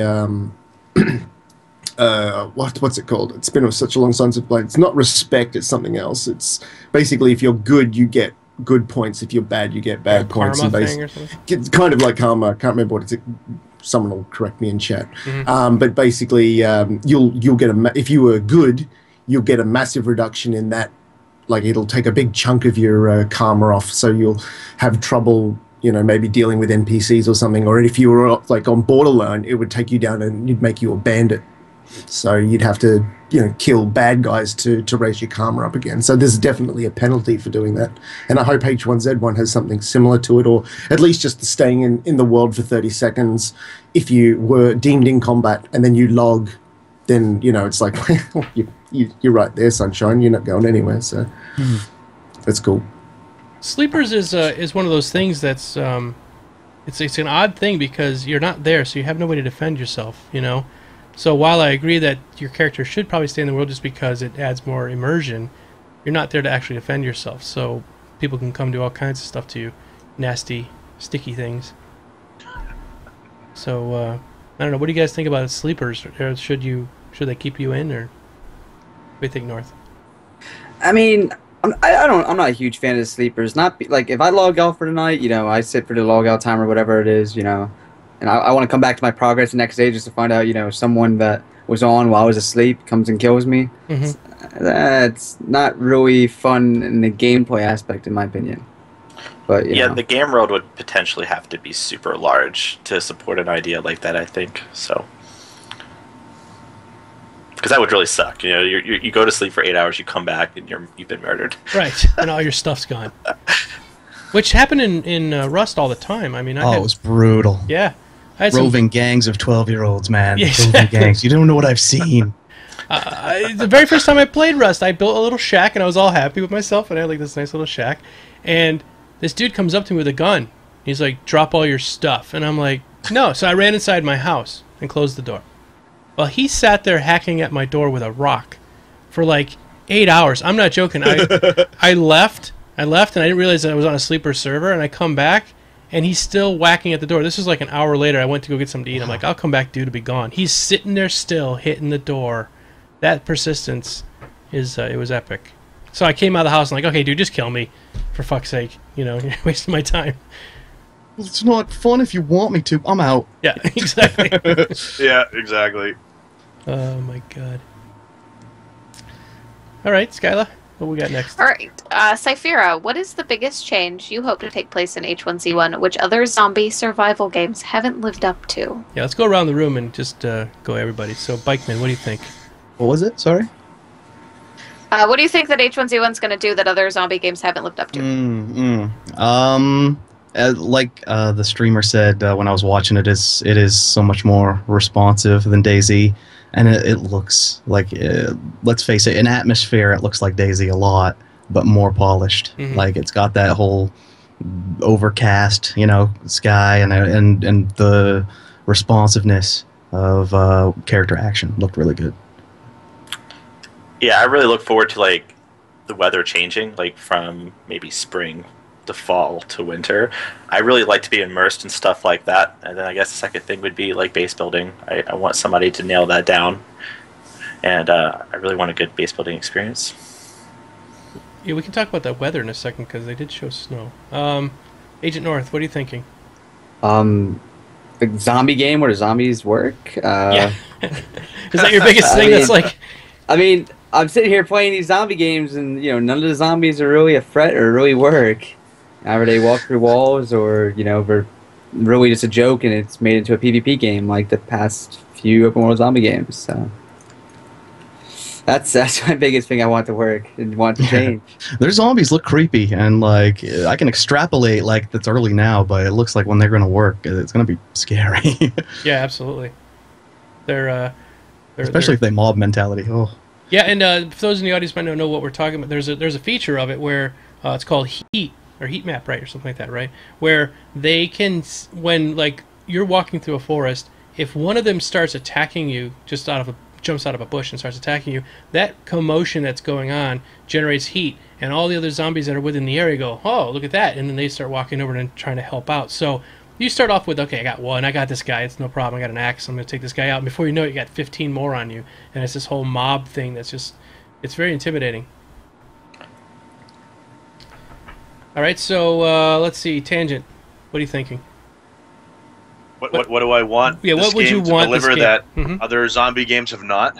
what's it called? It's been such a long time since I've played. It's not respect. It's something else. It's basically if you're good, you get good points. If you're bad, you get bad points. Karma thing or something? It's kind of like karma. I can't remember what it's. Someone will correct me in chat. But basically, you'll get if you were good, you'll get a massive reduction in that. Like it'll take a big chunk of your karma off, so you'll have trouble, you know, maybe dealing with NPCs or something. Or if you were like on borderline, it would take you down and it'd make you a bandit. So you'd have to, you know, kill bad guys to raise your karma up again. So there's definitely a penalty for doing that. And I hope H1Z1 has something similar to it, or at least just staying in the world for 30 seconds. If you were deemed in combat and then you log, then, you know, it's like, you're right there, sunshine. You're not going anywhere. So that's cool. Sleepers is one of those things that's it's an odd thing because you're not there, so you have no way to defend yourself, you know. So while I agree that your character should probably stay in the world just because it adds more immersion, you're not there to actually defend yourself. So people can come do all kinds of stuff to you, nasty, sticky things. So I don't know. What do you guys think about sleepers? Or should they keep you in, or what do you think, North? I mean, I'm not a huge fan of sleepers. Like if I log out for the night, you know, I sit for the log out time or whatever it is, you know, and I want to come back to my progress the next day just to find out, you know, someone that was on while I was asleep comes and kills me. That's not really fun in the gameplay aspect, in my opinion. But you know. The game world would potentially have to be super large to support an idea like that, I think. So, because that would really suck. You know, you go to sleep for 8 hours, you come back, and you've been murdered. Right, and all your stuff's gone. Which happened in Rust all the time. I mean, it was brutal. Yeah. I had Roving gangs of 12-year-olds, man. Yeah, Roving exactly. gangs. You don't know what I've seen. The very first time I played Rust, I built a little shack, and I was all happy with myself, and I had like this nice little shack. And this dude comes up to me with a gun. He's like, drop all your stuff. And I'm like, no. So I ran inside my house and closed the door. Well, he sat there hacking at my door with a rock for like 8 hours. I'm not joking. I left, and I didn't realize that I was on a sleeper server, and I come back, and he's still whacking at the door. This was like an hour later. I went to go get something to eat. I'm like, I'll come back, dude, to be gone. He's sitting there still, hitting the door. That persistence is, it was epic. So I came out of the house and like, okay, dude, just kill me. For fuck's sake. You know, you're wasting my time. It's not fun if you want me to. I'm out. Yeah, exactly. Yeah, exactly. Oh, my God. All right, Skyla, what we got next? All right, Cyphera, what is the biggest change you hope to take place in H1Z1, which other zombie survival games haven't lived up to? Yeah, let's go around the room and just go everybody. So, Bikeman, what do you think? What was it? Sorry? What do you think that H1Z1's going to do that other zombie games haven't lived up to? Like the streamer said when I was watching it is so much more responsive than DayZ, and it looks like let's face it, in atmosphere it looks like DayZ a lot, but more polished. Mm-hmm. Like it's got that whole overcast, sky, and the responsiveness of character action looked really good. Yeah, I really look forward to like the weather changing, like from maybe spring to fall to winter. I really like to be immersed in stuff like that. And then I guess the second thing would be like base building. I want somebody to nail that down. And I really want a good base building experience. Yeah, we can talk about that weather in a second because they did show snow. Agent North, what are you thinking? A zombie game where zombies work? Yeah. Is that your biggest thing? That's like... I mean, I'm sitting here playing these zombie games and, none of the zombies are really a threat or really work. Either they walk through walls or, they're really just a joke and it's made into a PvP game like the past few open world zombie games. So that's my biggest thing I want to work and want to change. Their zombies look creepy, and like I can extrapolate like that's early now, but it looks like when they're going to work, it's going to be scary. Yeah, absolutely. They're especially if they mob mentality. Oh. Yeah, and for those in the audience might not know what we're talking about, there's a feature of it where it's called heat or heat map, right, or something like that, right? Where they can, when like you're walking through a forest, if one of them starts attacking you, jumps out of a bush and starts attacking you, that commotion that's going on generates heat, and all the other zombies that are within the area go, oh, look at that, and then they start walking over and trying to help out. So you start off with, okay, I got one, I got this guy, it's no problem, I got an axe, I'm going to take this guy out, and before you know it, you got 15 more on you, and it's this whole mob thing that's just, it's very intimidating. Alright, so let's see, Tangent, what are you thinking? What do I want? Yeah, this what would game you want to deliver that other zombie games have not?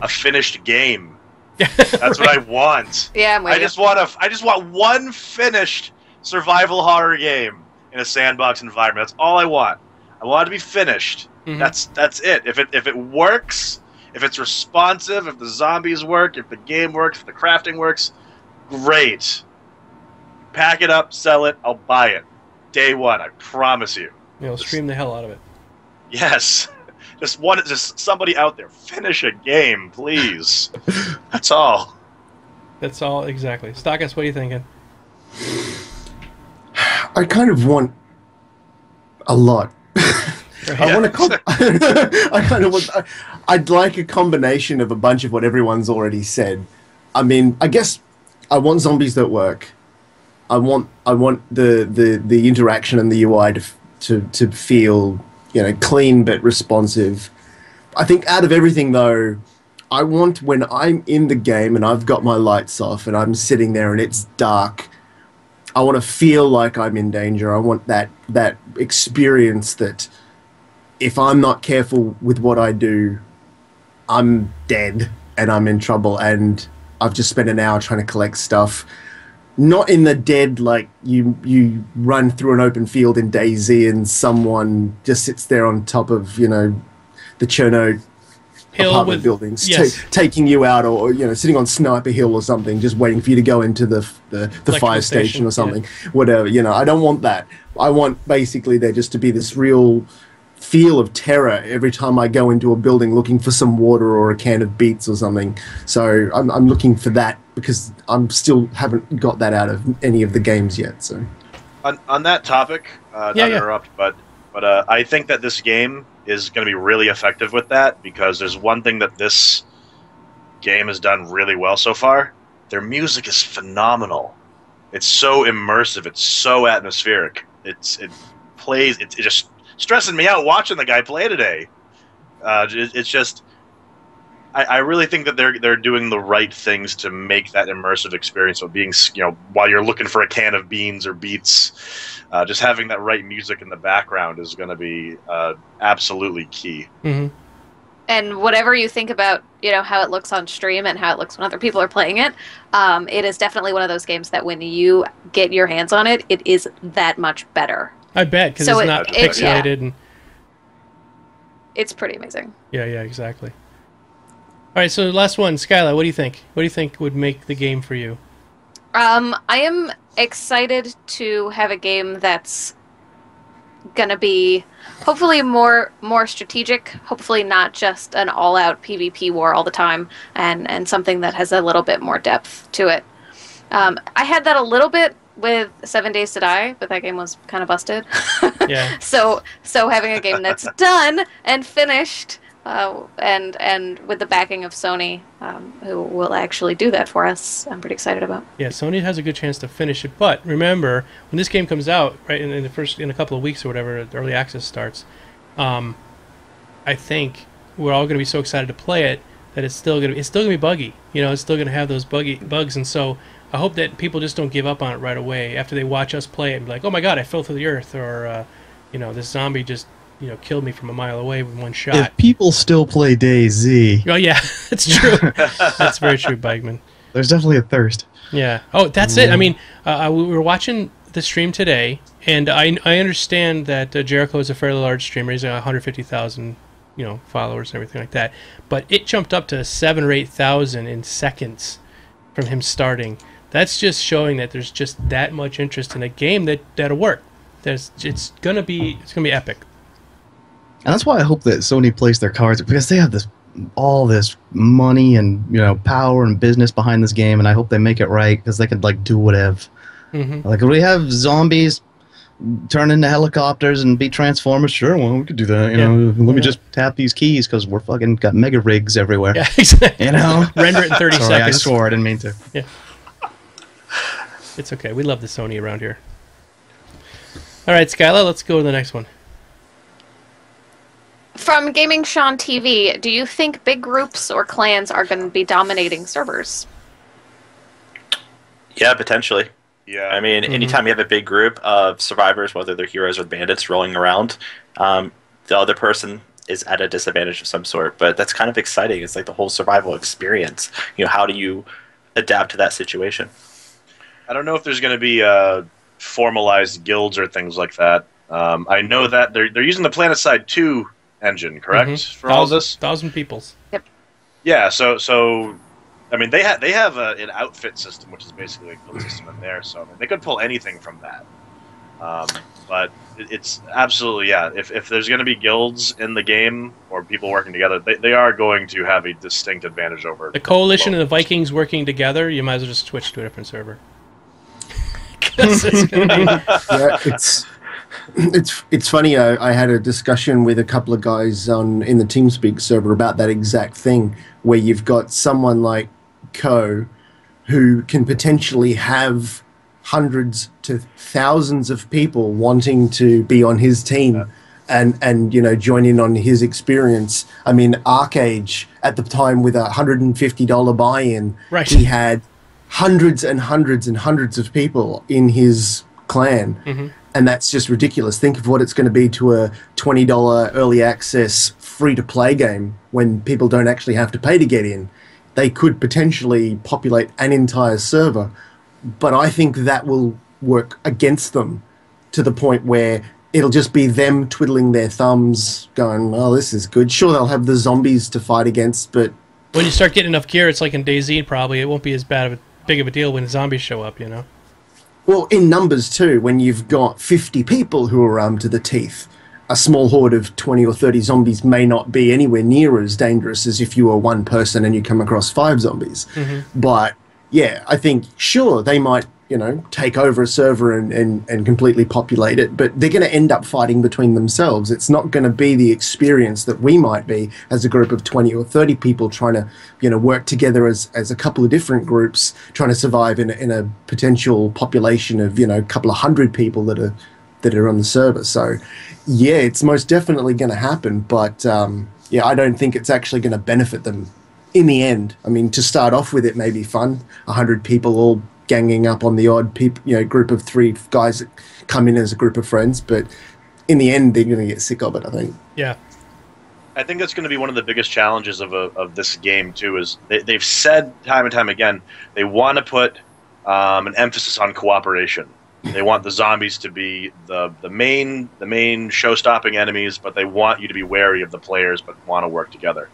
A finished game. That's what I want. Yeah, I'm with I just want one finished survival horror game in a sandbox environment. That's all I want. I want it to be finished. That's it. If it works, if it's responsive, if the zombies work, if the game works, if the crafting works, great. Pack it up, sell it, I'll buy it. Day one, I promise you. You'll stream the hell out of it. Yes. Just somebody out there, finish a game, please. That's all. That's all, exactly. Stockus, what are you thinking? I kind of want a lot. I want I kind of want. I'd like a combination of a bunch of what everyone's already said. I mean, I guess I want zombies that work. I want the interaction and the UI to feel clean but responsive. I think out of everything though, I want when I'm in the game and I've got my lights off and I'm sitting there and it's dark, I want to feel like I'm in danger. I want that experience that if I'm not careful with what I do, I'm dead and I'm in trouble and I've just spent an hour trying to collect stuff. Not in the dead, like you run through an open field in DayZ and someone just sits there on top of, the Cherno apartment buildings, yes. Taking you out, or sitting on Sniper Hill or something, just waiting for you to go into the fire station or something. Yeah. Whatever, I don't want that. I want basically there just to be this real feel of terror every time I go into a building looking for some water or a can of beets or something. So I'm looking for that because I'm still haven't got that out of any of the games yet. So on that topic, not to interrupt, but I think that this game is going to be really effective with that, because there's one thing that this game has done really well so far. Their music is phenomenal. It's so immersive. It's so atmospheric. It plays. It's just stressing me out watching the guy play today. It's just. I really think that they're doing the right things to make that immersive experience of being, while you're looking for a can of beans or beets, just having that right music in the background is going to be absolutely key. Mm-hmm. And whatever you think about, how it looks on stream and how it looks when other people are playing it, it is definitely one of those games that when you get your hands on it, it is that much better. I bet, because it's not pixelated. And it's pretty amazing. Yeah, exactly. All right, so last one, Skyla, what do you think? What do you think would make the game for you? I am excited to have a game that's gonna be hopefully more strategic, hopefully not just an all-out PvP war all the time, and something that has a little bit more depth to it. I had that a little bit with 7 Days to Die, but that game was kind of busted. Yeah. So having a game that's done and finished, and with the backing of Sony, who will actually do that for us, I'm pretty excited about. Yeah, Sony has a good chance to finish it, but remember, when this game comes out, right, in a couple of weeks or whatever, the early access starts, I think we're all going to be so excited to play it that it's still going to be buggy. It's still going to have those bugs, and so I hope that people just don't give up on it right away after they watch us play it and be like, oh my god, I fell through the earth, or this zombie just killed me from a mile away with one shot. If people still play DayZ... Oh, yeah, it's true. That's very true, Bikeman. There's definitely a thirst. Yeah. Oh, that's it. I mean, we were watching the stream today, and I understand that Jericho is a fairly large streamer. He's got 150,000, followers and everything like that. But it jumped up to 7,000 or 8,000 in seconds from him starting. That's just showing that there's just that much interest in a game that'll work. It's gonna be epic. And that's why I hope that Sony plays their cards, because they have all this money and power and business behind this game, and I hope they make it right, because they could do whatever. Mm-hmm. Like, if we have zombies turn into helicopters and be transformers, sure, well, we could do that. Let me just tap these keys because we're fucking got mega rigs everywhere. Yeah, exactly. Render it in 30 Sorry, seconds. I swore, I didn't mean to. Yeah, it's okay. We love the Sony around here. All right, Skyla, let's go to the next one. From Gaming Sean TV, do you think big groups or clans are going to be dominating servers? Yeah, potentially. Yeah. I mean, anytime you have a big group of survivors, whether they're heroes or bandits rolling around, the other person is at a disadvantage of some sort. But that's kind of exciting. It's like the whole survival experience. How do you adapt to that situation? I don't know if there's going to be formalized guilds or things like that. I know that they're using the PlanetSide 2 engine, correct, for all this? 1,000 peoples. Yep. Yeah, so I mean, they have an outfit system, which is basically a guild system in there. So I mean, they could pull anything from that. But it's absolutely, yeah. If there's going to be guilds in the game or people working together, they are going to have a distinct advantage over the Coalition and the Vikings working together. You might as well just switch to a different server. Yeah, it's funny. I had a discussion with a couple of guys in the TeamSpeak server about that exact thing, where you've got someone like Co, who can potentially have hundreds to thousands of people wanting to be on his team and join in on his experience. I mean, Arcage at the time with $150 buy-in, right. He had hundreds and hundreds and hundreds of people in his clan. Mm-hmm. And that's just ridiculous. Think of what it's going to be to a $20 early access free-to-play game when people don't actually have to pay to get in. They could potentially populate an entire server, but I think that will work against them to the point where it'll just be them twiddling their thumbs going, oh, this is good. Sure, they'll have the zombies to fight against, but... When you start getting enough gear, it's like in DayZ probably, it won't be as big of a deal when zombies show up, Well, in numbers too, when you've got 50 people who are armed to the teeth, a small horde of 20 or 30 zombies may not be anywhere near as dangerous as if you were one person and you come across 5 zombies. But yeah, I think, sure, they might, take over a server and completely populate it, but they're going to end up fighting between themselves. It's not going to be the experience that we might be as a group of 20 or 30 people trying to, work together as a couple of different groups, trying to survive in a potential population of, a couple of hundred people that are on the server. So, yeah, it's most definitely going to happen, but, I don't think it's actually going to benefit them in the end. I mean, to start off with, it may be fun, 100 people all ganging up on the odd group of 3 guys that come in as a group of friends, but in the end they're going to get sick of it, I think. Yeah, I think that's going to be one of the biggest challenges of this game too. Is they've said time and time again they want to put an emphasis on cooperation. They want the zombies to be the main show-stopping enemies, but they want you to be wary of the players, but want to work together.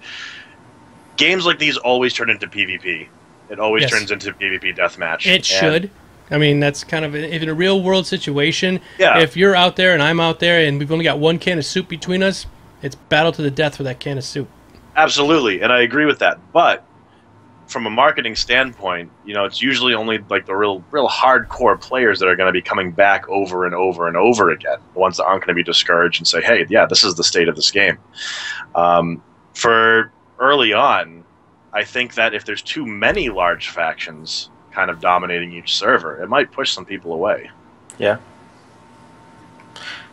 Games like these always turn into PvP. It always turns into PvP deathmatch. It should. I mean, that's kind of if in a real world situation. Yeah. If you're out there and I'm out there and we've only got one can of soup between us, it's battle to the death for that can of soup. Absolutely, and I agree with that. But from a marketing standpoint, it's usually only like the real hardcore players that are going to be coming back over and over and over again. The ones that aren't going to be discouraged and say, "Hey, yeah, this is the state of this game." For early on, I think that if there's too many large factions kind of dominating each server, it might push some people away. Yeah.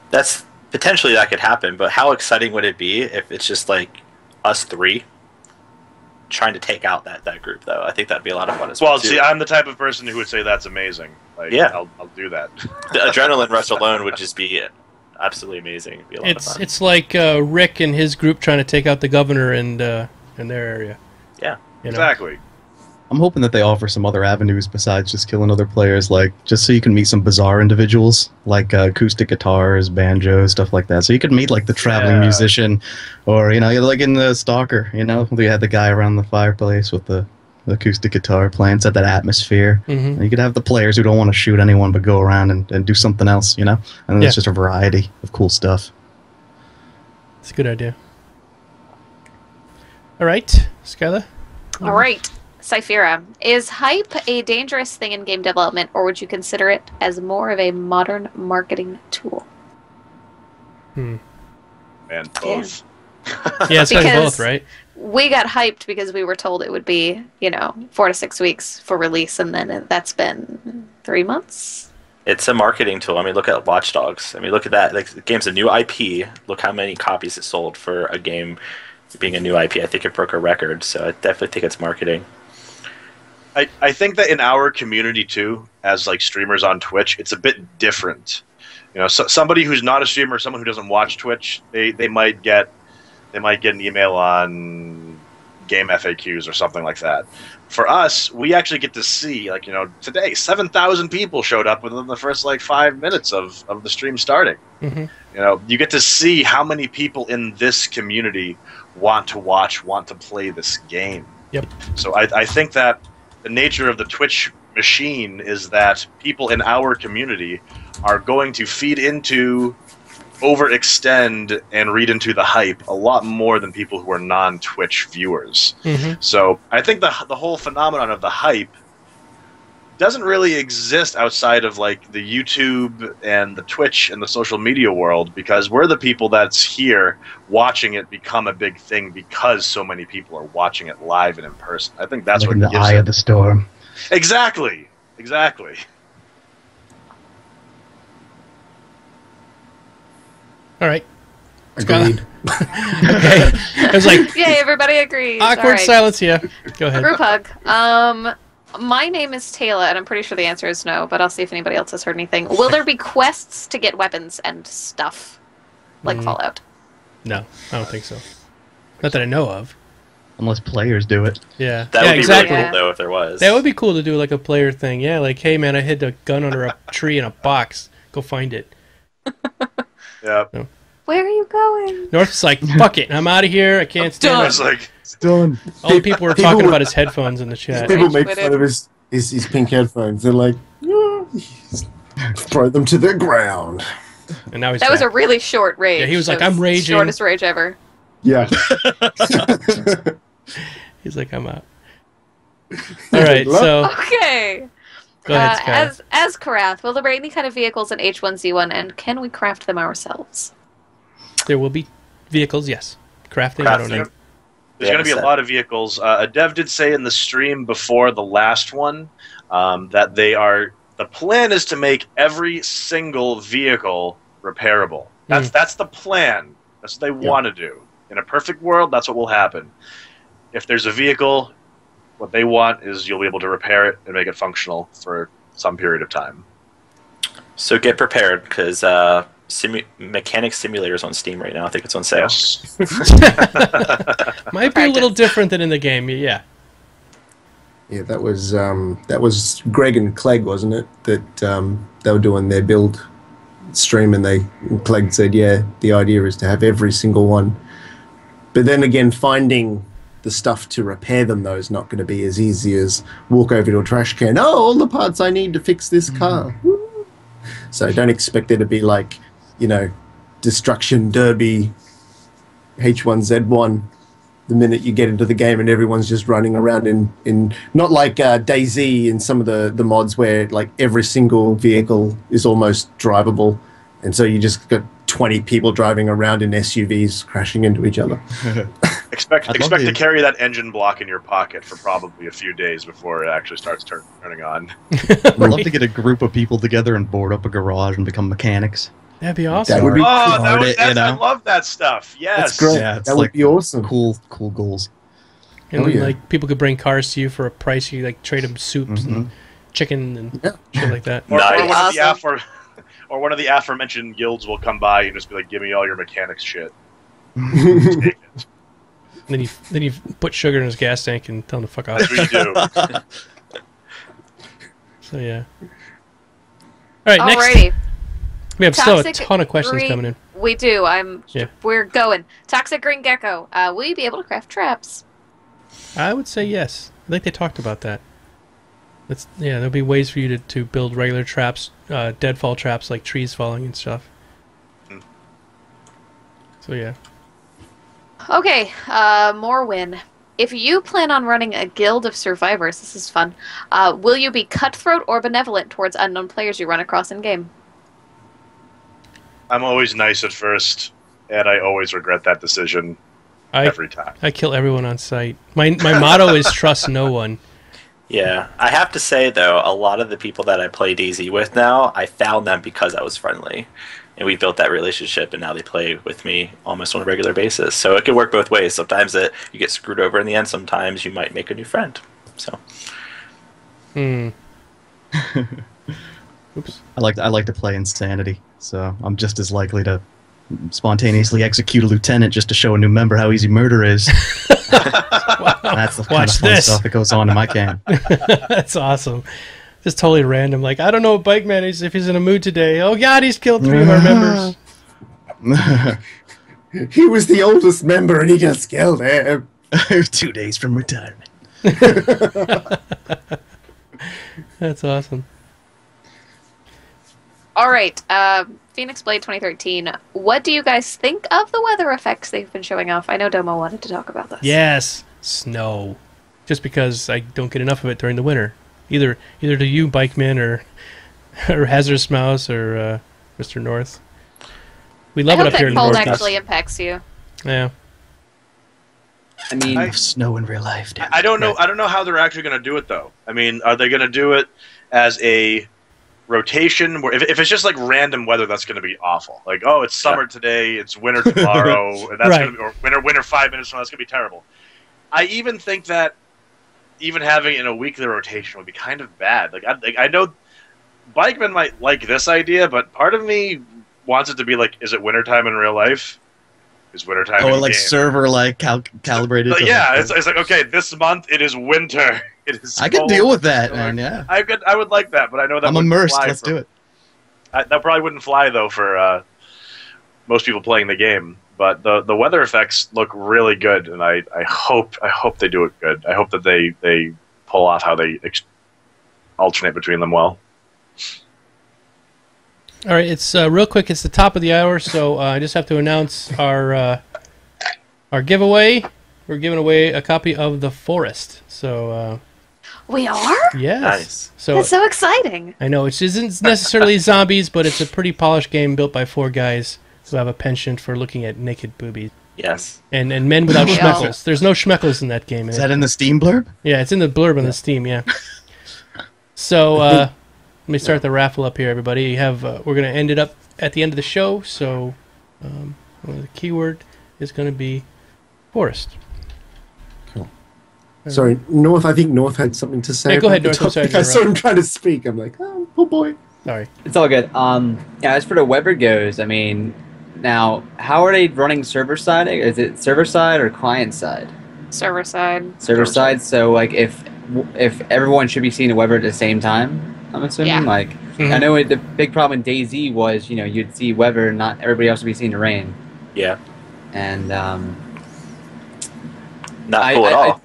That's potentially that could happen, but how exciting would it be if it's just like us 3 trying to take out that group, though? I think that'd be a lot of fun as well. Well, see, I'm the type of person who would say that's amazing. Like, yeah. I'll do that. The adrenaline rush alone would just be absolutely amazing. It'd be a lot of fun. It's like Rick and his group trying to take out the governor in their area. Yeah, exactly. I'm hoping that they offer some other avenues besides just killing other players, like just so you can meet some bizarre individuals, like acoustic guitars, banjos, stuff like that. So you could meet like the traveling musician, or like in the Stalker, they had the guy around the fireplace with the acoustic guitar playing, set that atmosphere. And you could have the players who don't want to shoot anyone but go around and do something else, and then there's just a variety of cool stuff. It's a good idea. All right, Skyla. All right, Cyphera. Is hype a dangerous thing in game development, or would you consider it as more of a modern marketing tool? And both. Yeah, it's kind of both, right? We got hyped because we were told it would be, 4 to 6 weeks for release, and then that's been 3 months. It's a marketing tool. I mean, look at Watch Dogs. I mean, look at that. Like, the game's a new IP. Look how many copies it sold for a game being a new IP. I think it broke a record, so I definitely think it's marketing. I think that in our community too, as like streamers on Twitch, it's a bit different. So somebody who's not a streamer, someone who doesn't watch Twitch, they might get an email on game FAQs or something like that. For us, we actually get to see, like, today 7,000 people showed up within the first 5 minutes of the stream starting. You get to see how many people in this community want to play this game. Yep. So I think that the nature of the Twitch machine is that people in our community are going to feed into, overextend, and read into the hype a lot more than people who are non-Twitch viewers. So I think the whole phenomenon of the hype doesn't really exist outside of like the YouTube and the Twitch and the social media world, because we're the people that's here watching it become a big thing because so many people are watching it live and in person. I think that's like what in the gives eye of the storm. Exactly. All right. Agreed. Okay. It was like Yay, everybody agrees. awkward All right. silence. Yeah. Go ahead. Group hug. My name is Taylor, and I'm pretty sure the answer is no, but I'll see if anybody else has heard anything. Will there be quests to get weapons and stuff? Like Fallout? No, I don't think so. Not that I know of. Unless players do it. Yeah. That would be exactly. really cool, though, if there was. That would be cool to do like a player thing. Yeah, like, hey man, I hid a gun under a tree in a box. Go find it. Yeah. No. Where are you going? North's like, fuck it, I'm out of here. I can't stand It's it. like, It's done. All the people were talking about his headphones in the chat. People make fun of his pink headphones. They're like, throw them to the ground. And now he's That was a back. really short rage. Yeah, he was like, That "I'm raging." Shortest rage ever. Yeah. He's like, I'm out. All right, so Okay. go ahead, Skylar. As Karath, will there be any kind of vehicles in H1Z1, and can we craft them ourselves? There will be vehicles, yes. Crafting, I don't know. There's going to be a lot of vehicles. A dev did say in the stream before the last one that the plan is to make every single vehicle repairable. That's the plan. That's what they want to do. In a perfect world, that's what will happen. If there's a vehicle, what they want is you'll be able to repair it and make it functional for some period of time. So get prepared, because Mechanic Simulator's on Steam right now. I think it's on sale. Yes. Might be a little different than in the game, yeah. Yeah, that was Greg and Clegg, wasn't it? That they were doing their build stream, and Clegg said, yeah, the idea is to have every single one. But then again, finding the stuff to repair them, though, is not going to be as easy as walk over to a trash can. Oh, all the parts I need to fix this car. Woo. So don't expect there to be like, Destruction Derby H1Z1 the minute you get into the game and everyone's just running around in not like DayZ in some of the mods where like every single vehicle is almost drivable, and so you just got 20 people driving around in SUVs crashing into each other. Expect to carry that engine block in your pocket for probably a few days before it actually starts turning on. I'd love to get a group of people together and board up a garage and become mechanics. That'd be awesome. That would be I love that stuff. Yes. That's great. Yeah, it's that would be awesome. Cool goals. And then, like, people could bring cars to you for a price. You like trade them soups and chicken and shit like that. Or one of the aforementioned guilds will come by and just be like, "Give me all your mechanics shit." And then you put sugar in his gas tank and tell him to fuck off. That's what you do. So yeah. All right, next. Alrighty. We have still a Toxic ton of questions Green- coming in. We do. Yeah. We're going. Toxic Green Gecko. Will you be able to craft traps? I would say yes. I think they talked about that. There'll be ways for you to build regular traps, deadfall traps like trees falling and stuff. So yeah. Okay, Morwin. If you plan on running a guild of survivors, this is fun, will you be cutthroat or benevolent towards unknown players you run across in-game? I'm always nice at first, and I always regret that decision every time. I kill everyone on sight. My motto is trust no one. Yeah, I have to say, though, a lot of the people that I play DayZ with now, I found them because I was friendly. And we built that relationship, and now they play with me almost on a regular basis. So it can work both ways. Sometimes you get screwed over in the end. Sometimes you might make a new friend. So. Oops. I like to play Insanity, so I'm just as likely to spontaneously execute a lieutenant just to show a new member how easy murder is. That's the kind of fun stuff that goes on in my game. That's awesome. Just totally random. Like, I don't know what Bikeman is if he's in a mood today. Oh God, he's killed 3 of our members. He was the oldest member and he just killed him. 2 days from retirement. That's awesome. All right, Phoenix Blade 2013. What do you guys think of the weather effects they've been showing off? I know Domo wanted to talk about this. Yes, snow. Just because I don't get enough of it during the winter. Either do you, Bikeman, or Hazardous Mouse, or Mr. North. We love it up here in the cold North. actually impacts you. Yeah. I mean, snow in real life. Dude. I don't know. I don't know how they're actually going to do it, though. I mean, are they going to do it as a rotation? Where if it's just like random weather, that's going to be awful. Like, oh, it's summer today, it's winter tomorrow, and that's going to be, or winter 5 minutes from now, that's going to be terrible. I even think that even having it in a weekly rotation would be kind of bad. Like I know Bikeman might like this idea, but part of me wants it to be like, is it wintertime in real life? Is wintertime in like game? server It's calibrated. like okay, this month it is winter. It is. I can deal with that, man. Yeah, I would like that, but I know that I'm immersed. Let's do it. That probably wouldn't fly though for most people playing the game. But the weather effects look really good, and I hope they do it good. I hope that they pull off how they alternate between them well. All right, it's real quick. It's the top of the hour, so I just have to announce our giveaway. We're giving away a copy of The Forest. So We are? yes, Nice. so That's so exciting. I know it isn't necessarily zombies, but it's a pretty polished game built by 4 guys who have a penchant for looking at naked boobies Yes. and men without Yeah. schmeckles. There's no schmeckles in that game. Is that in the Steam blurb? Yeah, it's in the blurb on the Steam. Yeah. So let me start the raffle up here, everybody. You have we're going to end it up at the end of the show. So the keyword is going to be forest. Sorry, North. I think North had something to say. Yeah, go ahead, about the North. I'm sorry topic. to I saw him interrupt. trying to speak. I'm like, oh, poor boy. Sorry. It's all good. Yeah, as for the Weber goes, I mean, now how are they running server side? Is it server side or client side? Server side. Server side. So like, if everyone should be seeing the Weber at the same time, I'm assuming. Yeah. Like, I know the big problem in DayZ was you'd see Weber, and not everybody else would be seeing the rain, Yeah. and Not cool at all.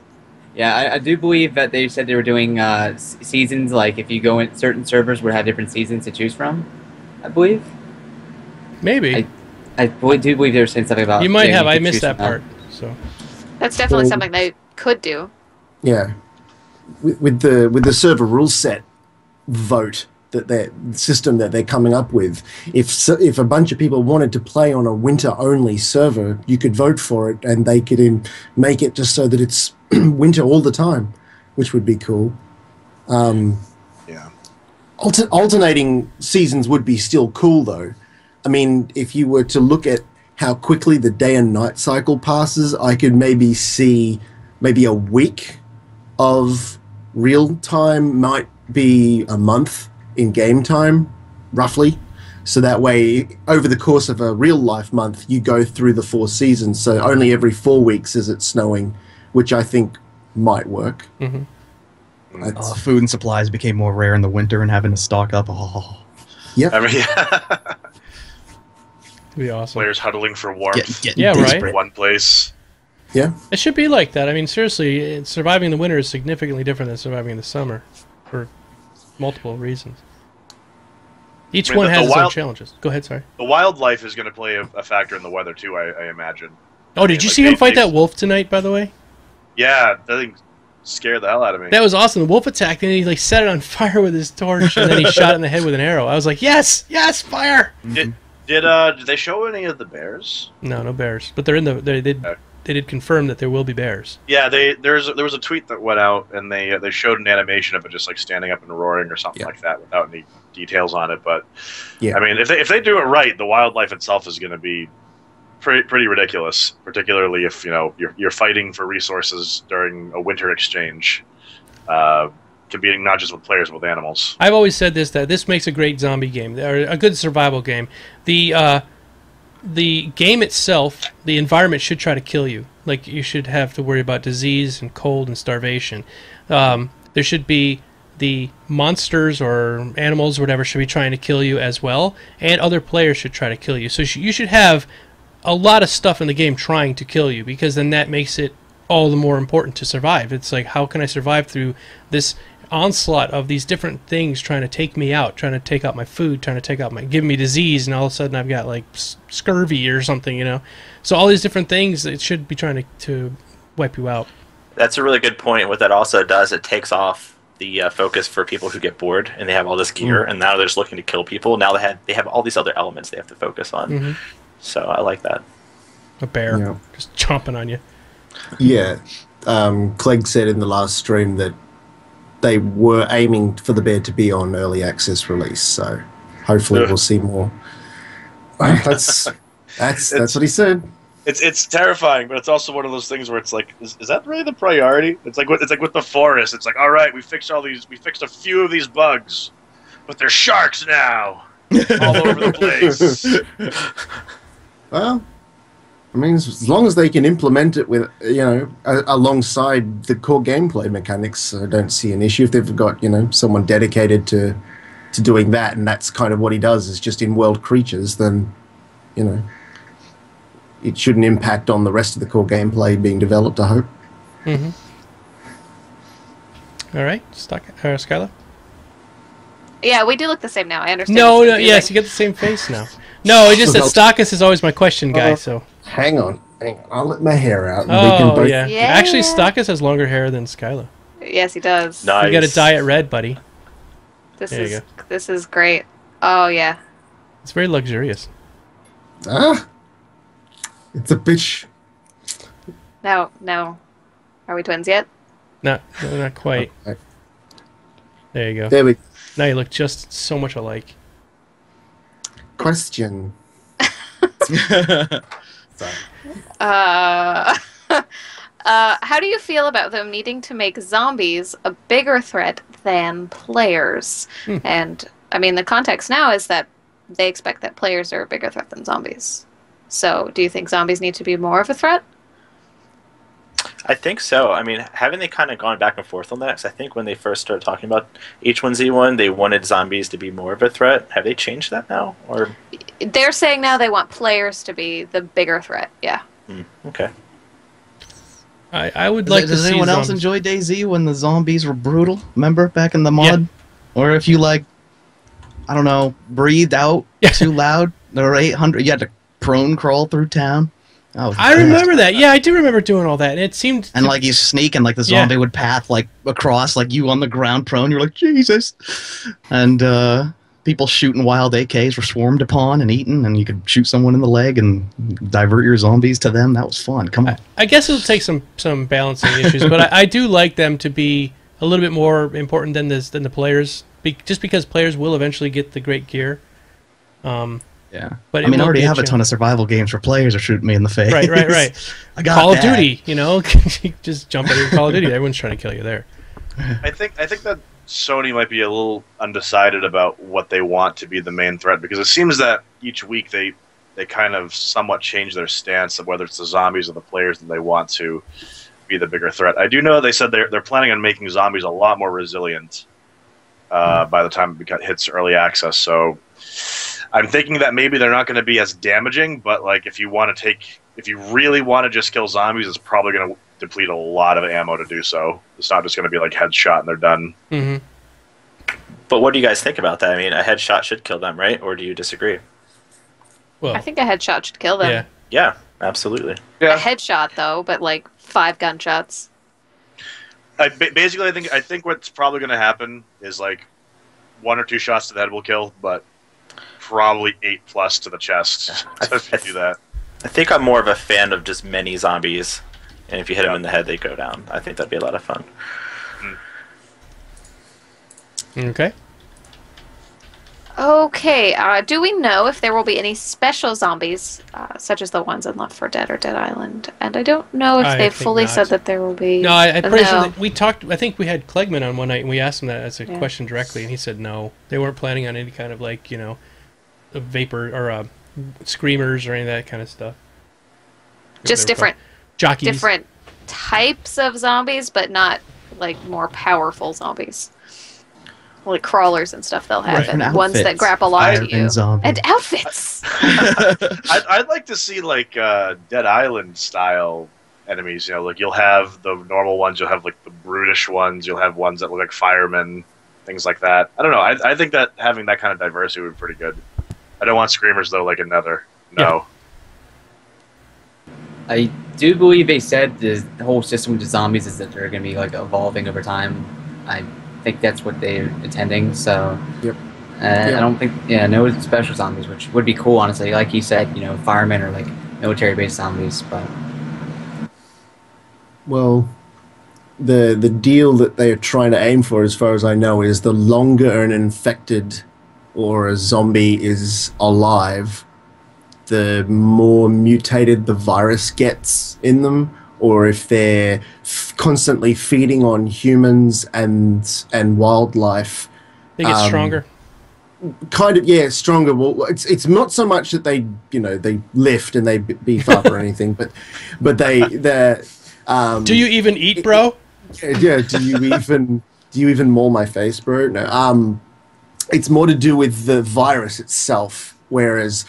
I do believe that they said they were doing seasons. Like, if you go in, certain servers would have different seasons to choose from. I believe. Maybe. I do believe they were saying something about. You might have. you I could missed choose that from part. So That's definitely Well- something they could do. Yeah, with the server rule set vote that their system that they're coming up with, if a bunch of people wanted to play on a winter only server, you could vote for it, and they could make it just so that it's winter all the time, which would be cool. Yeah. Alternating seasons would be still cool, though. I mean, if you were to look at how quickly the day and night cycle passes, I could maybe see a week of real time might be a month in game time, roughly. So that way, over the course of a real life month, you go through the 4 seasons. So only every 4 weeks is it snowing, which I think might work. That's- Food and supplies became more rare in the winter, and having to stock up. Oh, Yep. I mean, yeah. it'd be awesome. Players huddling for warmth getting Yeah, right. in desperate. one place. Yeah. It should be like that. I mean, seriously, surviving the winter is significantly different than surviving in the summer for multiple reasons. Each I mean, one the has its own wild- challenges. Go ahead, sorry. The wildlife is going to play a factor in the weather too, I imagine. Oh, did you Like, see him they- fight they- that wolf tonight, by the way? Yeah, that thing scared the hell out of me. That was awesome. The wolf attacked and he set it on fire with his torch, and then he shot it in the head with an arrow. I was like, yes, fire! Did they show any of the bears? No bears, but they're in the. They did confirm that there will be bears. Yeah, there was a tweet that went out, and they showed an animation of it just like standing up and roaring or something like that, without any details on it. But Yeah. I mean, if they do it right, the wildlife itself is going to be pretty ridiculous, particularly if you're fighting for resources during a winter exchange, competing not just with players but with animals. I've always said that this makes a great zombie game, or a good survival game. The game itself, the environment should try to kill you. Like, you should have to worry about disease and cold and starvation. There should be the monsters or animals or whatever should be trying to kill you as well, and other players should try to kill you. So you should have a lot of stuff in the game trying to kill you, because then that makes it all the more important to survive. It's like, how can I survive through this onslaught of these different things trying to take me out, trying to take out my food, trying to take out giving me disease, and all of a sudden I've got like scurvy or something, So all these different things, it should be trying to wipe you out. That's a really good point. What that also does, it takes off the focus for people who get bored and they have all this gear, and now they're just looking to kill people. Now they have all these other elements they have to focus on. So I like that. A bear Yeah. just chomping on you. Yeah. Clegg said in the last stream that they were aiming for the bear to be on early access release, so hopefully we'll see more. That's what he said. It's terrifying, but it's also one of those things where it's like, is that really the priority? It's like with the forest. It's like, all right, we fixed a few of these bugs, but there's sharks now all over the place. Well, I mean, as long as they can implement it with, alongside the core gameplay mechanics, I don't see an issue. If they've got, someone dedicated to doing that, and that's kind of what he does, is just in-world creatures, then, it shouldn't impact on the rest of the core gameplay being developed, I hope. All right, Skylar? Yeah, we do look the same now. I understand. No, what no, you're yes, doing. you get the same face now. No, it's just that Stockus is always my question guy. So. Hang on. I'll let my hair out. And we Oh can both... yeah. Yeah. Actually, Stockus has longer hair than Skyla. Yes, he does. Nice. You got to dye it red, buddy. This There you is great. Oh yeah. It's very luxurious. Ah! It's a bitch. No. Are we twins yet? No, not quite. Okay. There you go. There we Now you look just so much alike. Question. Sorry. How do you feel about them needing to make zombies a bigger threat than players? And I mean, the context now is that they expect that players are a bigger threat than zombies. So, do you think zombies need to be more of a threat? I think so. I mean, haven't they kind of gone back and forth on that? 'Cause I think when they first started talking about H1Z1, they wanted zombies to be more of a threat. Have they changed that now? Or They're saying now they want players to be the bigger threat. Yeah. Okay. I would like to Does see anyone else zombies. enjoy DayZ when the zombies were brutal? Remember back in the mod? Or if you like, I don't know, breathed out too loud, there were 800. You had to prone crawl through town. I remember that. Yeah, I do remember doing all that. And it seemed And like you sneak and like the zombie would path like across like you on the ground prone. You're like, Jesus. And people shooting wild AKs were swarmed upon and eaten, and you could shoot someone in the leg and divert your zombies to them. That was fun. Come on. I guess it'll take some balancing issues, but I do like them to be a little bit more important than the players, just because players will eventually get the great gear. Yeah. But I mean, I already have a ton of survival games where players are shooting me in the face. Right. I got Call that. of Duty, just jump into Call of Duty. Everyone's trying to kill you there. I think that Sony might be a little undecided about what they want to be the main threat, because it seems that each week they kind of somewhat change their stance of whether it's the zombies or the players that they want to be the bigger threat. I do know they said they're planning on making zombies a lot more resilient by the time it hits early access. So I'm thinking that maybe they're not going to be as damaging, but like if you really want to just kill zombies, it's probably going to deplete a lot of ammo to do so. It's not just going to be like headshot and they're done. Mm-hmm. But what do you guys think about that? I mean, a headshot should kill them, right? Or do you disagree? Well, I think a headshot should kill them. yeah. Yeah, absolutely. A headshot, though, but like 5 gunshots. Basically, I think what's probably going to happen is like 1 or 2 shots to the head will kill, but probably 8+ to the chest to do that. I think I'm more of a fan of just many zombies, and if you hit them in the head, they go down. I think that'd be a lot of fun. Okay. Okay, do we know if there will be any special zombies, such as the ones in Left 4 Dead or Dead Island? And I don't know if I they've think fully not. said that there will be. No, I'm pretty sure No. that we talked. I think we had Clegman on one night, and we asked him that as a question directly, and he said no, they weren't planning on any kind of like a vapor or screamers or any of that kind of stuff. Just different jockeys. different types of zombies, but not like more powerful zombies. Like crawlers and stuff they'll have, Different and ones that outfits. grapple onto Iron you. zombies. And outfits! I'd like to see like Dead Island style enemies. Like you'll have the normal ones, you'll have like the brutish ones, you'll have ones that look like firemen, things like that. I don't know. I think that having that kind of diversity would be pretty good. I don't want screamers though, like another. No. I do believe they said the whole system with the zombies is that they're going to be like evolving over time. I think that's what they're intending. So, I don't think no special zombies, which would be cool, honestly. Like you said, firemen or like military-based zombies. But Well, the deal that they're trying to aim for, as far as I know, is the longer an infected or a zombie is alive, the more mutated the virus gets in them, or if they're constantly feeding on humans and wildlife. They get stronger. Kind of, stronger. Well, it's not so much that they lift and they beef up or anything, but they're. Do you even eat, bro? Yeah. Do you even maul my face, bro? No. It's more to do with the virus itself, whereas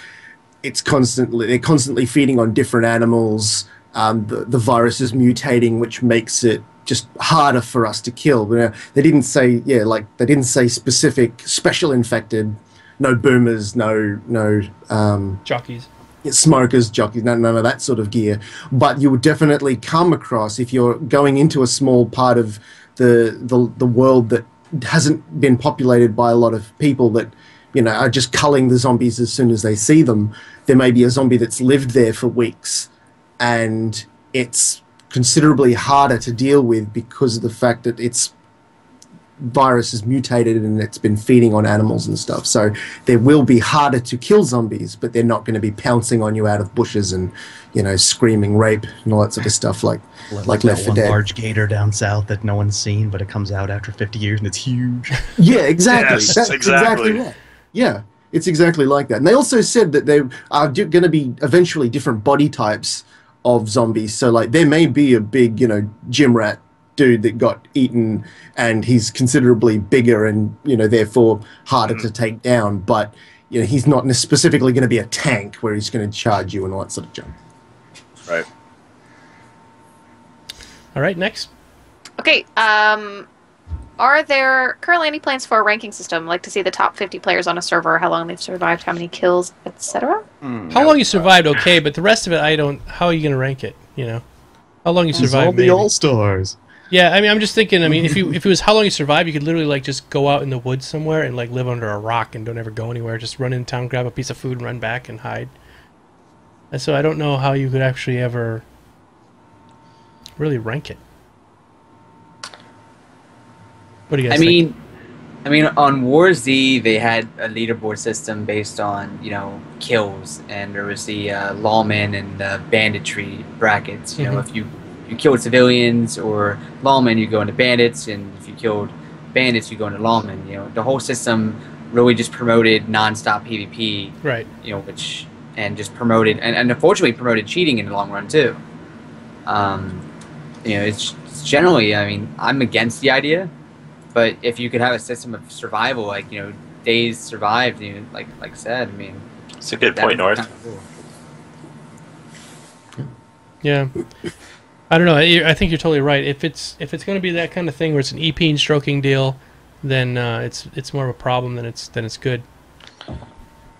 they're constantly feeding on different animals. The virus is mutating, which makes it just harder for us to kill. But, they didn't say they didn't say specific special infected, no boomers, no Jockeys. smokers, jockeys, none of that sort of gear. But you would definitely come across, if you're going into a small part of the world that hasn't been populated by a lot of people that are just culling the zombies as soon as they see them. There may be a zombie that's lived there for weeks, and it's considerably harder to deal with because of the fact that its virus is mutated and it's been feeding on animals and stuff. So there will be harder to kill zombies, but they're not going to be pouncing on you out of bushes and screaming rape and all that sort of stuff like Left 4 Dead. Large gator down south that no one's seen, but it comes out after 50 years and it's huge. Yeah, exactly. Yes, That's exactly right. Yeah, it's exactly like that. And they also said that there are going to be eventually different body types of zombies. So like there may be a big, gym rat dude that got eaten and he's considerably bigger and therefore harder to take down, but he's not specifically going to be a tank where he's going to charge you and all that sort of junk. Right. All right, next. Okay. Are there currently any plans for a ranking system, like to see the top 50 players on a server, how long they've survived, how many kills, etc.? How long you survived, okay, but the rest of it, how are you going to rank it? How long you survived? Zombie All-Stars. Yeah, I mean, I'm just thinking. I mean, if it was how long you survive, you could literally just go out in the woods somewhere and live under a rock and don't ever go anywhere. Just run in town, grab a piece of food, and run back and hide. And so I don't know how you could actually ever really rank it. What do you guys think? I mean, on War Z, they had a leaderboard system based on kills, and there was the lawman and banditry brackets. If you killed civilians or lawmen, you go into bandits, and if you killed bandits, you go into lawmen. The whole system really just promoted nonstop PvP, right? And just promoted and unfortunately promoted cheating in the long run too. It's generally, I'm against the idea, but if you could have a system of survival, like days survived, like I said, it's a good point, North. Kind of cool. Yeah. I don't know. I think you're totally right. If it's going to be that kind of thing where it's an EP and stroking deal, then it's more of a problem than it's good.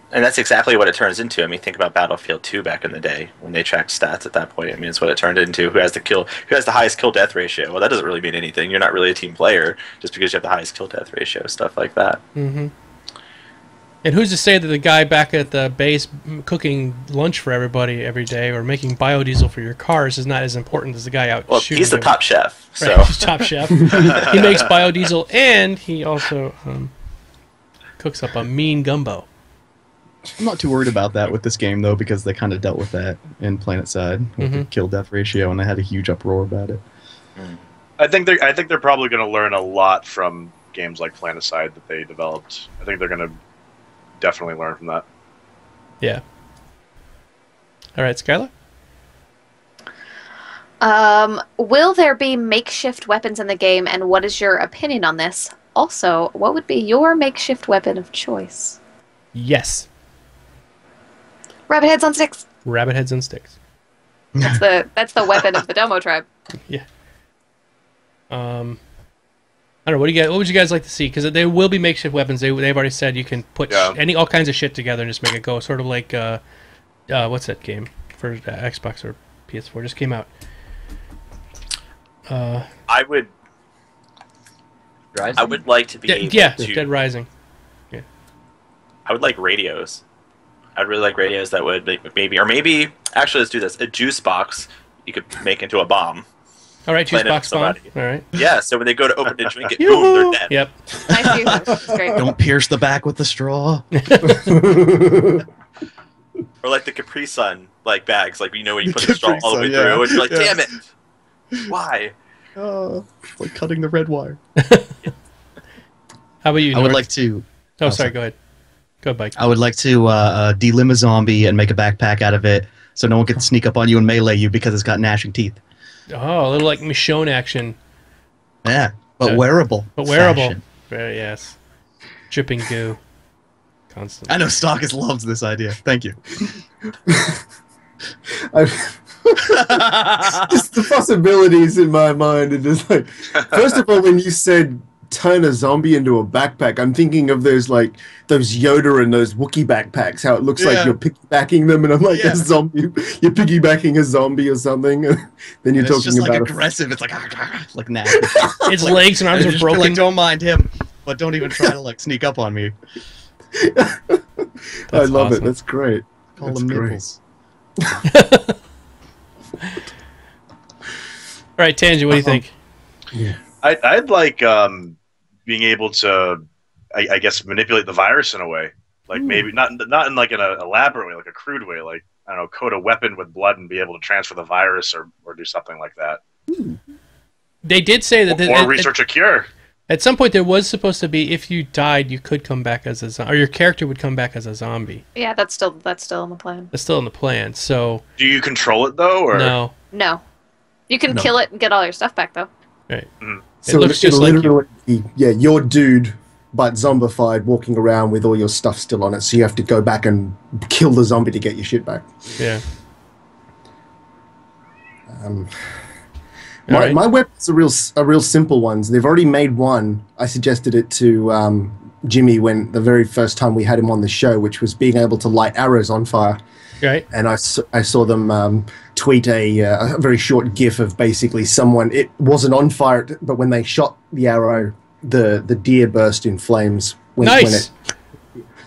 And that's exactly what it turns into. Think about Battlefield 2 back in the day when they tracked stats at that point. It's what it turned into. Who has the highest kill death ratio? Well, that doesn't really mean anything. You're not really a team player just because you have the highest kill death ratio, stuff like that. Mm-hmm. And who's to say that the guy back at the base cooking lunch for everybody every day or making biodiesel for your cars is not as important as the guy out shooting? He's the top chef. So. Right, he's top chef. He makes biodiesel and he also cooks up a mean gumbo. I'm not too worried about that with this game, though, because they kind of dealt with that in PlanetSide with the kill-death ratio, and they had a huge uproar about it. I think they're probably going to learn a lot from games like PlanetSide that they developed. I think they're going to definitely learn from that. Yeah. All right, Skylar? Will there be makeshift weapons in the game, and what is your opinion on this? Also, what would be your makeshift weapon of choice? Yes. Rabbit heads on sticks. Rabbit heads on sticks. That's the weapon of the Domo tribe. Yeah. I don't know. What would you guys like to see? Because there will be makeshift weapons. They've already said you can put all kinds of shit together and just make it go. Sort of like what's that game for Xbox or PS4 just came out? I would like to be able to... Dead Rising. Yeah. I would like radios. I'd really like radios that would maybe actually let's do this. A juice box you could make into a bomb. All right, juice box bomb. All right. Yeah, so when they go to open to drink it, boom, they're dead. Yep. Nice. Great. Don't pierce the back with the straw. Or like the Capri Sun bags, when you put the straw all the way through, and you're like, damn it, why? It's like cutting the red wire. How about you, I would North? like to... Oh, sorry, go ahead. Go, Bike. I would like to delimb a zombie and make a backpack out of it so no one can sneak up on you and melee you because it's got gnashing teeth. Oh, a little like Michonne action. Yeah, but wearable. Very, yes. Dripping goo. Constantly. I know Stalkus loves this idea. Thank you. Just the possibilities in my mind are just like, first of all, when you said turn a zombie into a backpack, I'm thinking of those Yoda and those Wookiee backpacks, how it looks like you're piggybacking them, and I'm like a zombie, you're piggybacking a zombie or something. Then you're talking just about like aggressive. It's like nasty. Its legs and arms are broken. Like, don't mind him, but don't even try to like sneak up on me. I love it. That's great. Call them nipples. All right, Tangent, what do you think? Yeah. I'd like being able to, I guess, manipulate the virus in a way. Like maybe not in like an elaborate way, like a crude way. Like, I don't know, coat a weapon with blood and be able to transfer the virus or do something like that. They did say that... Or research a cure. At some point, there was supposed to be, if you died, you could come back as a zombie, or your character would come back as a zombie. Yeah, that's still in the plan. That's still in the plan, so... Do you control it, though? Or? No. No. You can kill it and get all your stuff back, though. Right. So it looks just like you. Your dude, but zombified, walking around with all your stuff still on it, so you have to go back and kill the zombie to get your shit back. Yeah. My weapons are real simple ones. They've already made one. I suggested it to Jimmy when the very first time we had him on the show, which was being able to light arrows on fire. Right. And I saw them tweet a very short GIF of basically someone. It wasn't on fire, but when they shot the arrow, the deer burst in flames. Nice.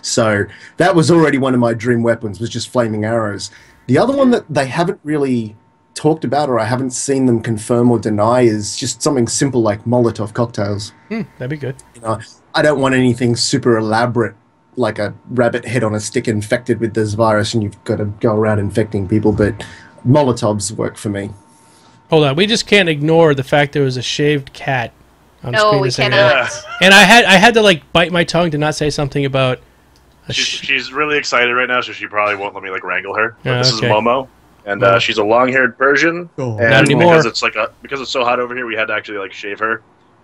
So that was already one of my dream weapons, was just flaming arrows. The other one that they haven't really talked about, or I haven't seen them confirm or deny, is just something simple like Molotov cocktails. That'd be good. I don't want anything super elaborate, like a rabbit head on a stick infected with this virus and you've got to go around infecting people, but Molotovs work for me. Hold on, we just can't ignore the fact there was a shaved cat on screen. No, we cannot. And I had to like bite my tongue to not say something about... She's really excited right now, so she probably won't let me like wrangle her. But this is okay. Momo. And she's a long-haired Persian, and not anymore. because it's so hot over here, we had to actually like shave her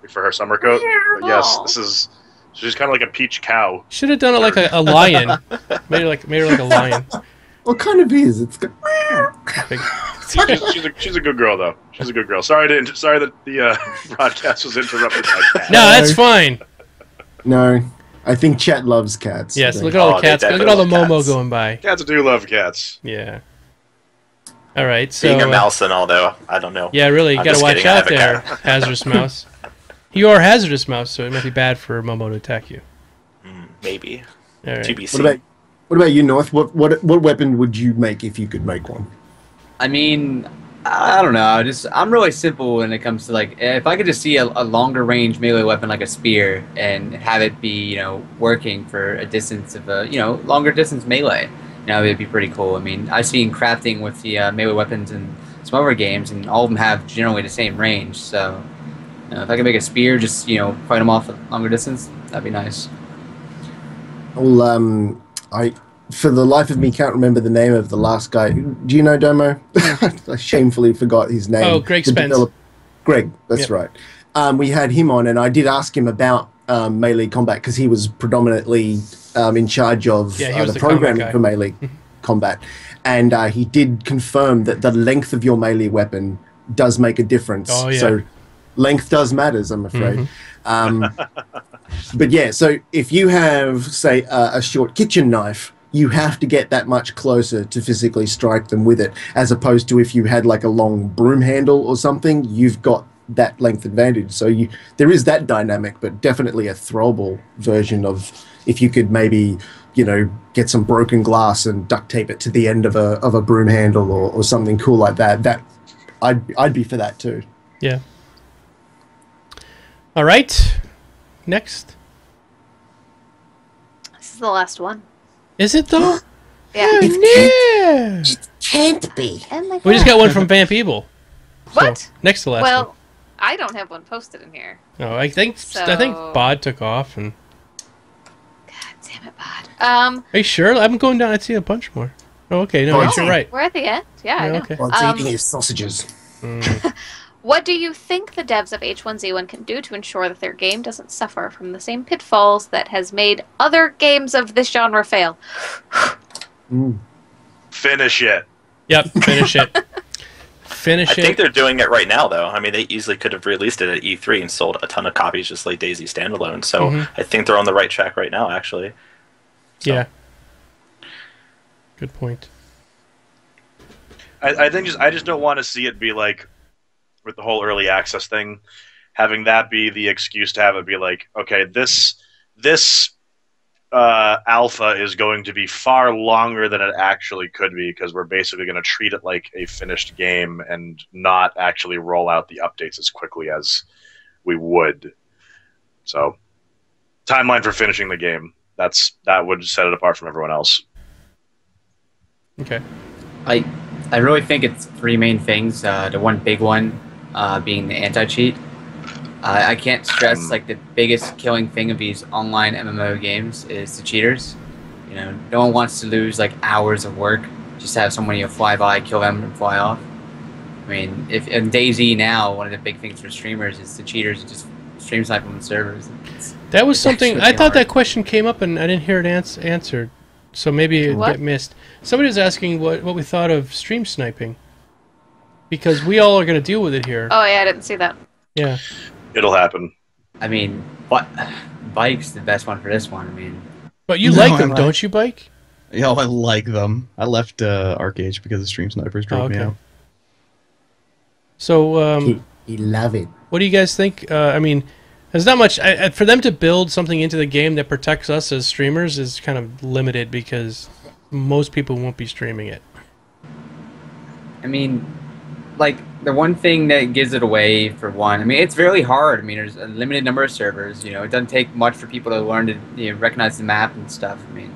for her summer coat. But yes, she's kind of like a peach cow. Should have done it like a lion. made her like a lion. What kind of is? It's good. she's a good girl though. She's a good girl. Sorry that the broadcast was interrupted by cats. No, that's fine. No, I think chat loves cats. Yes, look at all the cats. Look at all the Momo going by. Cats do love cats. Yeah. All right, so... Being a mouse and all, though, I don't know. Yeah, really, you got to watch kidding, out there, hazardous mouse. You are a hazardous mouse, so it might be bad for Momo to attack you. Maybe. All right. To be seen. What about you, North? What weapon would you make if you could make one? I mean, I don't know. I'm really simple when it comes to like, if I could just see a longer range melee weapon like a spear and have it be, working for a distance of longer distance melee. It'd be pretty cool. I mean, I've seen crafting with the melee weapons in some other games, and all of them have generally the same range. So, if I could make a spear, just fight them off at longer distance, that'd be nice. Well, I for the life of me can't remember the name of the last guy. Do you know Domo? I shamefully forgot his name. Oh, Greg Spence. Greg, that's right. We had him on, and I did ask him about melee combat because he was predominantly in charge of the programming for melee combat, and he did confirm that the length of your melee weapon does make a difference. Oh, yeah. So length does matters, I'm afraid. But yeah, so if you have, say, a short kitchen knife, you have to get that much closer to physically strike them with it, as opposed to if you had like a long broom handle or something, you've got that length advantage. So there is that dynamic, but definitely a throwable version of if you could maybe, get some broken glass and duct tape it to the end of a broom handle or something cool like that. That I'd be for that too. Yeah. All right. Next. This is the last one. Is it though? Yeah. It can't be. Oh my We just God. got one from Vamp Evil. What? So, next to last one. Well, I don't have one posted in here. No, I think Bod took off and. God damn it, Bod. Are you sure? I'm going down. I see a bunch more. Oh, okay. No, you're right. We're at the end. Yeah, I know. Okay. Well, it's eating his sausages. What do you think the devs of H1Z1 can do to ensure that their game doesn't suffer from the same pitfalls that has made other games of this genre fail? Finish it. Yep, finish it. finish I it. think they're doing it right now, though. I mean, they easily could have released it at E3 and sold a ton of copies just like Daisy standalone. So I think they're on the right track right now, actually. So. Yeah. Good point. I think I just don't want to see it be like with the whole early access thing, having that be the excuse to have it be like, okay, this alpha is going to be far longer than it actually could be because we're basically going to treat it like a finished game and not actually roll out the updates as quickly as we would. So, timeline for finishing the game. That would set it apart from everyone else. Okay. I really think it's three main things. The one big one being the anti-cheat. I can't stress like the biggest killing thing of these online MMO games is the cheaters. You know, no one wants to lose like hours of work just to have someone fly by, kill them, and fly off. I mean, if in DayZ now, one of the big things for streamers is the cheaters just stream snipe on the servers. That was something I thought hard. that question came up and I didn't hear it answered. So maybe it got missed. Somebody was asking what we thought of stream sniping. Because we all are going to deal with it here. Oh yeah, I didn't see that. Yeah. It'll happen. I mean, what Bike's the best one for this one. I mean, But you like them, don't you, Bike? Yo, I like them. I left Arcade because the stream snipers drove me out. So, You love it. what do you guys think? I mean, there's not much. For them to build something into the game that protects us as streamers is kind of limited because most people won't be streaming it. I mean, like the one thing that gives it away for one, I mean, it's really hard. I mean, there's a limited number of servers. You know, it doesn't take much for people to learn to recognize the map and stuff. I mean,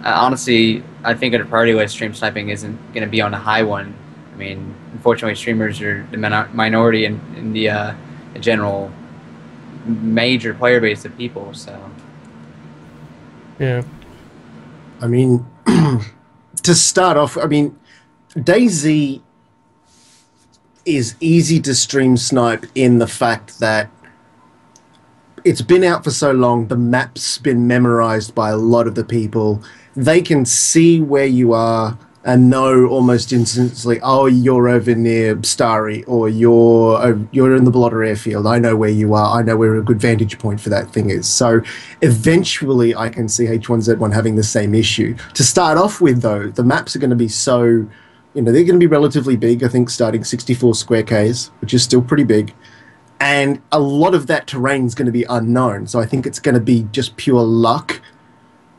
honestly, I think at a party where stream sniping isn't going to be on a high one. I mean, unfortunately, streamers are the minority in the general major player base of people. So, yeah. I mean, to start off, I mean, DayZ is easy to stream snipe in the fact that it's been out for so long, the map's been memorized by a lot of the people. They can see where you are and know almost instantly, oh, you're over near Starry, or you're in the Blotter airfield. I know where you are. I know where a good vantage point for that thing is. So eventually I can see H1Z1 having the same issue. To start off with, though, the maps are going to be so... You know, they're going to be relatively big, I think starting 64 square Ks, which is still pretty big. And a lot of that terrain is going to be unknown. So I think it's going to be just pure luck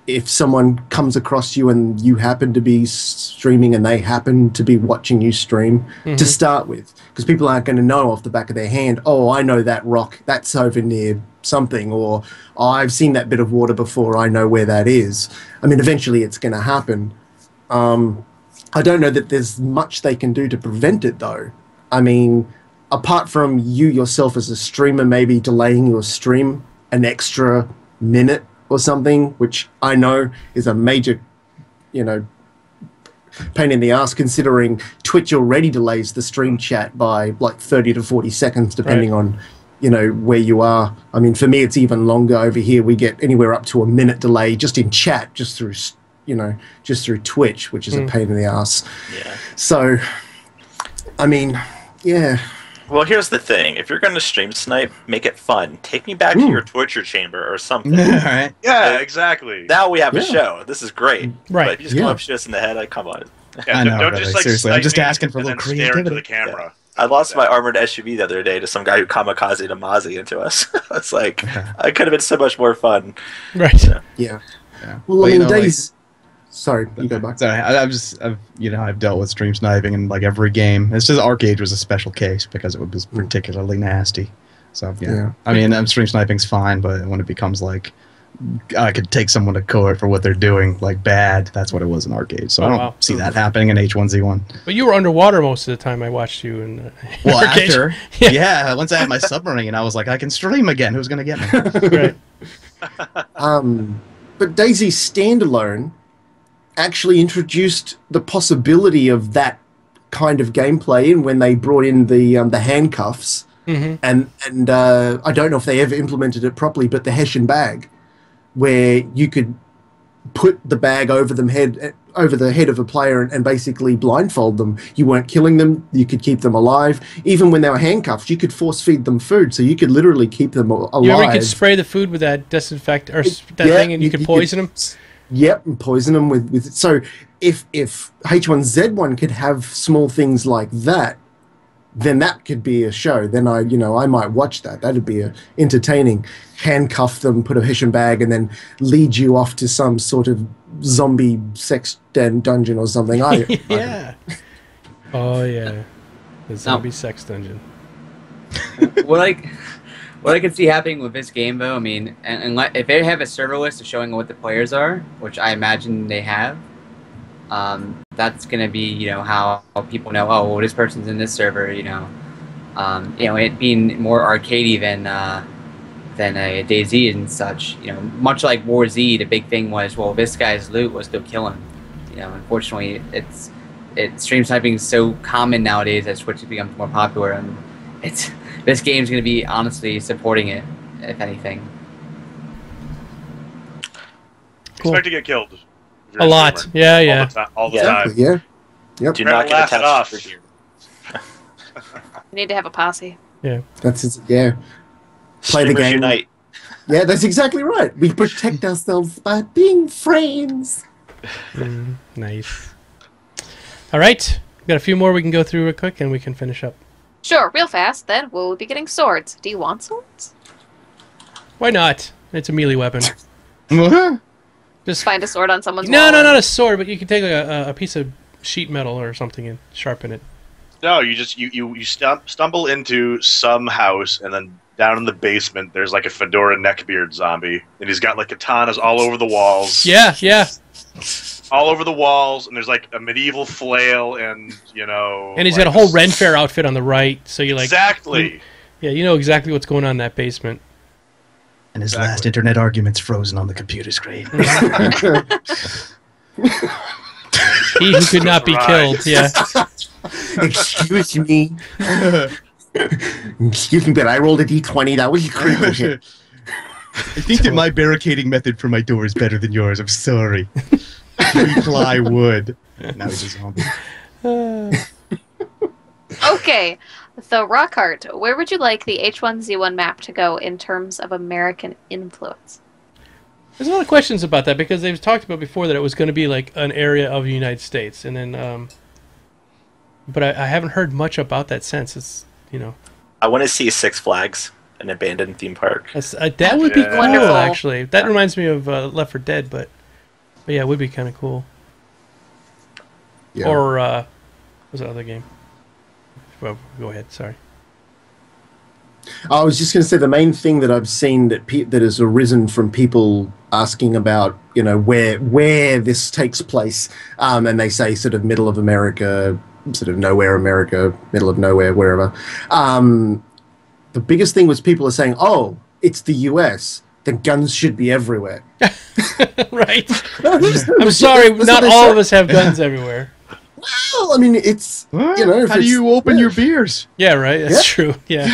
if someone comes across you and you happen to be streaming and they happen to be watching you stream to start with. Because people aren't going to know off the back of their hand, oh, I know that rock, that's over near something, or oh, I've seen that bit of water before, I know where that is. I mean, eventually it's going to happen. I don't know that there's much they can do to prevent it, though. I mean, apart from you yourself as a streamer maybe delaying your stream an extra minute or something, which I know is a major, you know, pain in the ass, considering Twitch already delays the stream chat by like 30 to 40 seconds, depending on, you know, where you are. I mean, for me, it's even longer. Over here, we get anywhere up to a minute delay just in chat, just through Twitch, which is a pain in the ass. Yeah. So, I mean, yeah. Well, here's the thing. If you're going to stream snipe, make it fun. Take me back to your torture chamber or something. All right. Yeah, exactly. Now we have a show. This is great. Right. But if you just come up shoot us in the head, come on. Yeah, I know, don't really, just like seriously, I'm just snipe me asking for a and little then stare into creativity. the camera. I lost my armored SUV the other day to some guy who kamikaze Namazi into us. It's like, I could have been so much more fun. Right. Yeah. Yeah. Well, I you mean, know, Days... Sorry, you go back. Sorry, I've dealt with stream sniping in like every game. It's just Arcade was a special case because it was particularly nasty. So yeah. I mean, stream sniping's fine, but when it becomes like I could take someone to court for what they're doing, like bad, that's what it was in Arcade. So I don't see that happening in H1Z1. But you were underwater most of the time I watched you in Well, Arcade. after, yeah, once I had my submarine, I was like, I can stream again. Who's gonna get me? Right. But DayZ standalone actually introduced the possibility of that kind of gameplay in when they brought in the handcuffs, and I don't know if they ever implemented it properly, but the Hessian bag, where you could put the bag over them head over the head of a player and basically blindfold them. You weren't killing them. You could keep them alive. Even when they were handcuffed, you could force feed them food, so you could literally keep them alive. You ever could spray the food with that disinfect or that thing, and you could poison them. Yep, and poison them with. So if H1Z1 could have small things like that, then that could be a show. Then I might watch that. That'd be entertaining. Handcuff them, put a Hessian bag, and then lead you off to some sort of zombie sex dungeon or something. Yeah. Oh yeah, the zombie sex dungeon. What I can see happening with this game, though, I mean, and if they have a server list of showing what the players are, which I imagine they have, that's gonna be how people know. Oh, well, this person's in this server. It being more arcadey than a DayZ and such. Much like War Z, the big thing was, well, this guy's loot was still killing. Unfortunately, stream sniping is so common nowadays that Twitch has become more popular, and this game's going to be honestly supporting it, if anything. Cool. Expect to get killed. A lot. Streamer. Yeah. All the time. Yeah. Yep. Do not get attached to your gear. You need to have a posse. Yeah. That's it. Yeah. Play the Streamers game. Unite. Yeah, that's exactly right. We protect ourselves by being friends. Nice. All right. We've got a few more we can go through real quick, and we can finish up. Sure, real fast, then we'll be getting swords. Do you want swords? Why not? It's a melee weapon. Just find a sword on someone's No, wall. not a sword, but you can take a piece of sheet metal or something and sharpen it. No, you just you stumble into some house, and then down in the basement there's like a fedora neckbeard zombie, and he's got like katanas all over the walls. Yeah. All over the walls, and there's like a medieval flail, and And he's got a whole Ren Fair outfit on the right, so you exactly. Yeah, you know exactly what's going on in that basement. And his last internet argument's frozen on the computer screen. He who could not be killed. Yeah. Excuse me. Excuse me, but I rolled a d20. That was critical hit. I think that my barricading method for my door is better than yours. I'm sorry. Plywood. Now he's a zombie. Okay, so Rockhart, where would you like the H1Z1 map to go in terms of American influence? There's a lot of questions about that because they've talked about before that it was going to be like an area of the United States, and then, but I haven't heard much about that since. It's I want to see Six Flags, an abandoned theme park. that would be cool. Wonderful. Actually, that reminds me of Left 4 Dead, but yeah, it would be kind of cool. Yeah. Or what was that other game? Well, go ahead. Sorry. I was just going to say the main thing that I've seen that has arisen from people asking about, where this takes place, and they say sort of middle of America, sort of nowhere America, middle of nowhere, wherever. The biggest thing was people are saying, "Oh, it's the U.S. Then guns should be everywhere." Right. I'm sorry, not all of us have guns everywhere. Well, I mean, it's How if do you open your beers? Yeah, right. That's true. Yeah.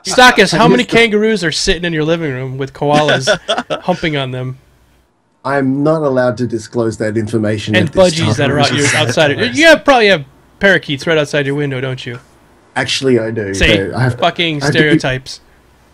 Stockus, how many kangaroos are sitting in your living room with koalas humping on them? I'm not allowed to disclose that information. And at this budgies that time. are outside. You probably have parakeets right outside your window, don't you? Actually, I do. See, I have fucking I have to stereotypes.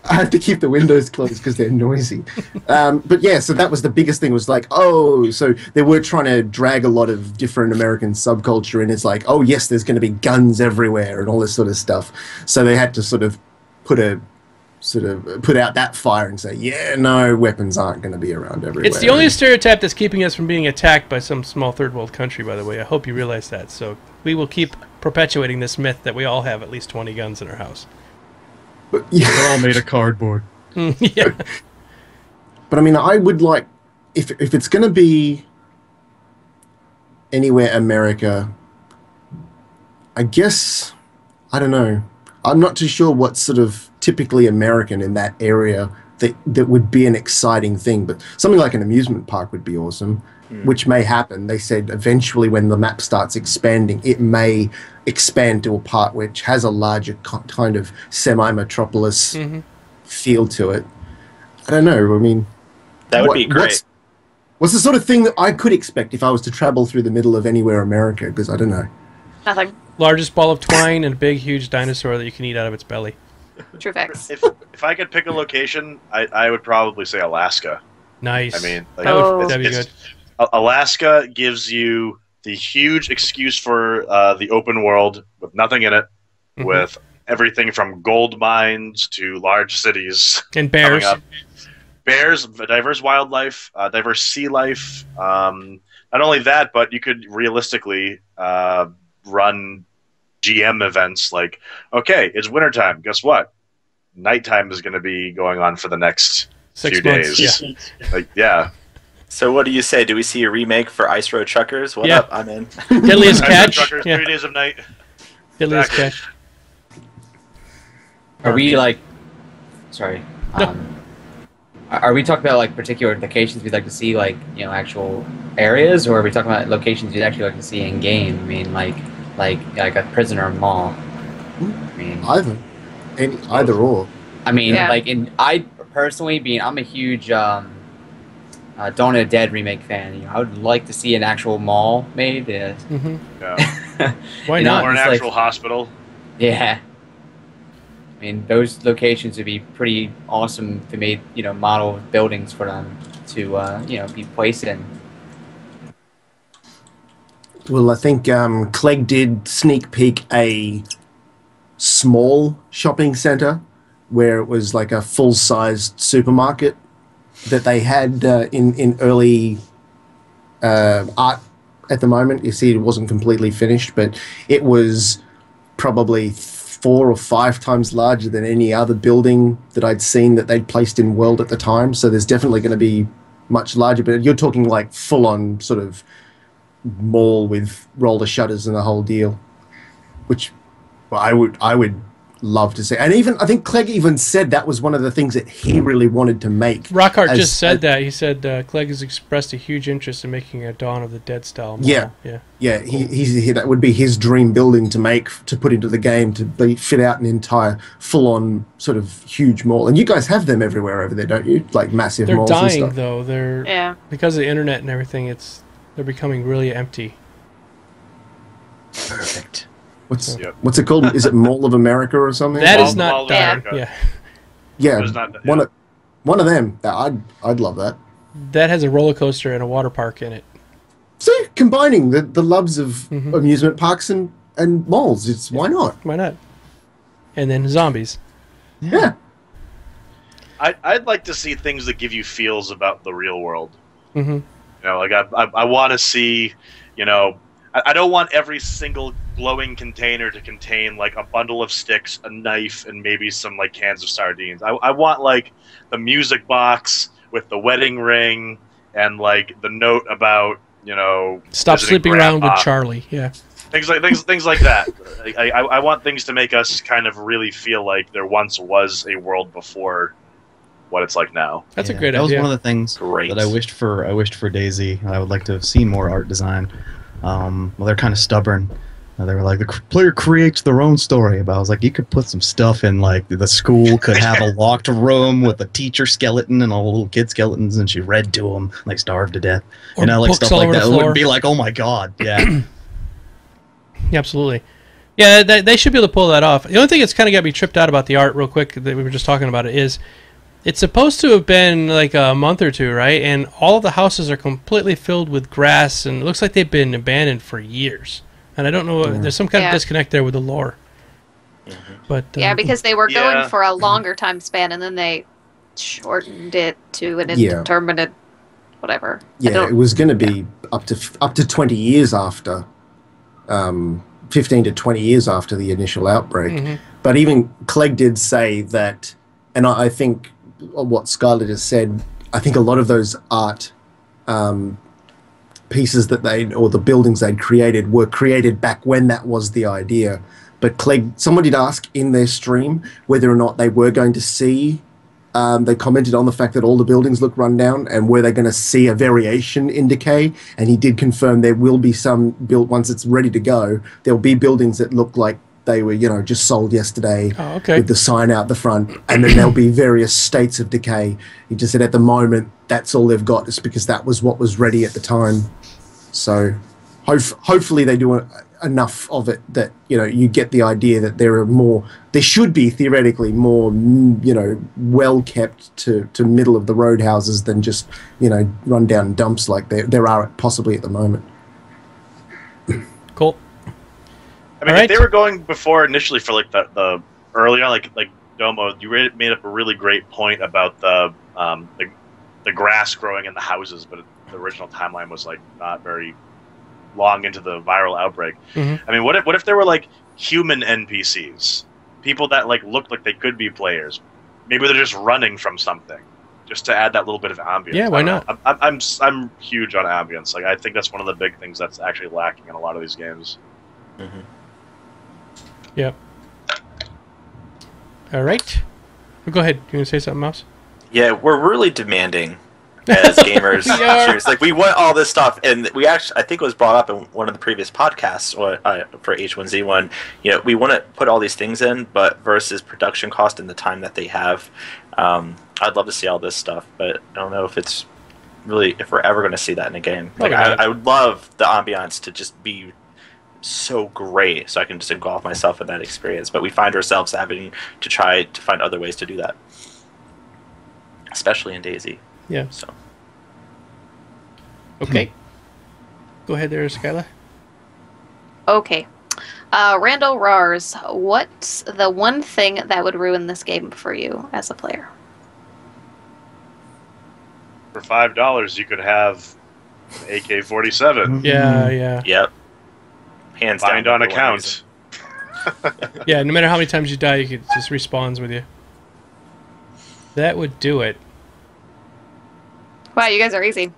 I have to keep the windows closed because they're noisy. But yeah, so that was the biggest thing was like, so they were trying to drag a lot of different American subculture in. It's like, oh yes, there's going to be guns everywhere and all this sort of stuff. So they had to sort of put out that fire and say, yeah, no, weapons aren't going to be around everywhere. It's the only stereotype that's keeping us from being attacked by some small third world country, by the way. I hope you realize that. So we will keep perpetuating this myth that we all have at least 20 guns in our house. But, yeah. They're all made of cardboard. Yeah. But I mean, I would like, if it's going to be anywhere America, I guess, I don't know. I'm not too sure what's sort of typically American in that area that would be an exciting thing. But something like an amusement park would be awesome, which may happen. They said eventually when the map starts expanding, it may expand to a part which has a larger kind of semi-metropolis feel to it. I don't know. I mean, That would be great. What's the sort of thing that I could expect if I was to travel through the middle of anywhere America? Because I don't know. Nothing. Largest ball of twine and a big, huge dinosaur that you can eat out of its belly. True facts. If I could pick a location, I would probably say Alaska. Nice. I mean, like, that'd be good. Alaska gives you the huge excuse for the open world with nothing in it, with everything from gold mines to large cities. And bears. Bears, diverse wildlife, diverse sea life. Not only that, but you could realistically run GM events like, okay, it's wintertime. Guess what? Nighttime is going to be going on for the next 6 few months. days. Yeah. Like, yeah. So what do you say? Do we see a remake for Ice Road Truckers? What Yeah. up? I'm in. Deadliest Ice Road catch. Truckers, Yeah. 3 days of night. Deadliest Exactly. catch. Are we like? Sorry. No. Are we talking about like particular locations we'd like to see, like actual areas, or are we talking about locations you'd actually like to see in game? I mean, like a prison or a mall. I mean, Either or. I mean, Yeah. I personally I'm a huge Dawn of the Dead remake fan. I would like to see an actual mall made. Yeah. Yeah. Why You know, not? Or an It's like- actual hospital. Yeah. I mean, those locations would be pretty awesome if they made, model buildings for them to, be placed in. Well, I think Clegg did sneak peek a small shopping center where it was like a full-sized supermarket that they had in early art at the moment. You see, it wasn't completely finished, but it was probably 4 or 5 times larger than any other building that I'd seen that they'd placed in World at the time. So there's definitely going to be much larger, but you're talking like full-on sort of mall with roller shutters and the whole deal, which I would love to see. And even I think Clegg even said that was one of the things that he really wanted to make. Rockhart just said that. He said Clegg has expressed a huge interest in making a Dawn of the Dead style mall. Yeah. Yeah. He that would be his dream building to put into the game, to fit out an entire full-on sort of huge mall. And you guys have them everywhere over there, don't you? Like massive They're malls and dying stuff. though. Yeah. Because of the internet and everything. They're becoming really empty. Perfect. What's Yep. what's it called? Is it Mall of America or something? That Mall- is Mall not of dying. America. Yeah. Yeah, There's not- one yeah. one of them. I'd love that. That has a roller coaster and a water park in it. See, combining the loves of amusement parks and malls. Why not? Why not? And then zombies. Yeah. I'd like to see things that give you feels about the real world. Mm-hmm. You know, like I want to see, I don't want every single glowing container to contain like a bundle of sticks, a knife, and maybe some like cans of sardines. I want like the music box with the wedding ring and like the note about Stop visiting sleeping around grandpa. with Charlie. Yeah. Things like that. I want things to make us kind of really feel like there once was a world before what it's like now. That's a Yeah, great that idea. was one of the things Great. that I wished for Daisy. I would like to have seen more art design. Well, they're kind of stubborn. They were like, the player creates their own story. But I was like, you could put some stuff in, like the school could have a locked room with a teacher skeleton and all the little kid skeletons, and she read to them, like starved to death. Or like books stuff all like over the that. It floor. would be like, oh my god, yeah. Yeah, absolutely. Yeah, they should be able to pull that off. The only thing that's kind of got me tripped out about the art, real quick, that we were just talking about it, is it's supposed to have been like a month or two, right? And all of the houses are completely filled with grass, and it looks like they've been abandoned for years. And I don't know, there's some kind of Yeah. disconnect there with the lore. But Yeah, because they were Yeah. going for a longer time span, and then they shortened it to an Yeah. indeterminate whatever. I Yeah, don't- it was going to be up to 20 years after, 15 to 20 years after the initial outbreak. Mhm. But even Clegg did say that, and I think what Scarlett has said, I think a lot of those art pieces or the buildings they'd created were created back when that was the idea. But Clegg, someone did ask in their stream whether or not they were going to see. They commented on the fact that all the buildings look run down, and were they going to see a variation in decay? And he did confirm there will be some built once it's ready to go. There'll be buildings that look like they were, just sold yesterday Oh, okay. with the sign out the front. And then there'll be various states of decay. He just said at the moment, that's all they've got, is because that was what was ready at the time. So hopefully they do enough of it that, you get the idea that there should be theoretically more, well kept to middle of the road houses than just, run down dumps like there are possibly at the moment. Cool. I mean, All if they were going before initially for like the early on, like Domo, you made up a really great point about the grass growing in the houses, but the original timeline was like not very long into the viral outbreak. Mm-hmm. I mean, what if there were like human NPCs, people that like looked like they could be players? Maybe they're just running from something, just to add that little bit of ambience. Yeah, why not? I'm huge on ambience. Like, I think that's one of the big things that's actually lacking in a lot of these games. Mm-hmm. Yep. All right. Well, go ahead. You want to say something else? Yeah, we're really demanding as gamers. Seriously, like, we want all this stuff, and we actually, I think it was brought up in one of the previous podcasts for H1Z1. We want to put all these things in, but versus production cost and the time that they have, I'd love to see all this stuff, but I don't know if it's really, if we're ever going to see that in a game. Like, I would love the ambiance to just be so great, so I can just engulf myself in that experience. But we find ourselves having to try to find other ways to do that, especially in DayZ. Yeah. So. Okay. Go ahead there, Skyla. Okay. Randall Rars, what's the one thing that would ruin this game for you as a player? For $5, you could have an AK-47. Yeah. Yep. Hands down. Find on account. Yeah, no matter how many times you die, it just respawns with you. That would do it. Wow, you guys are easy.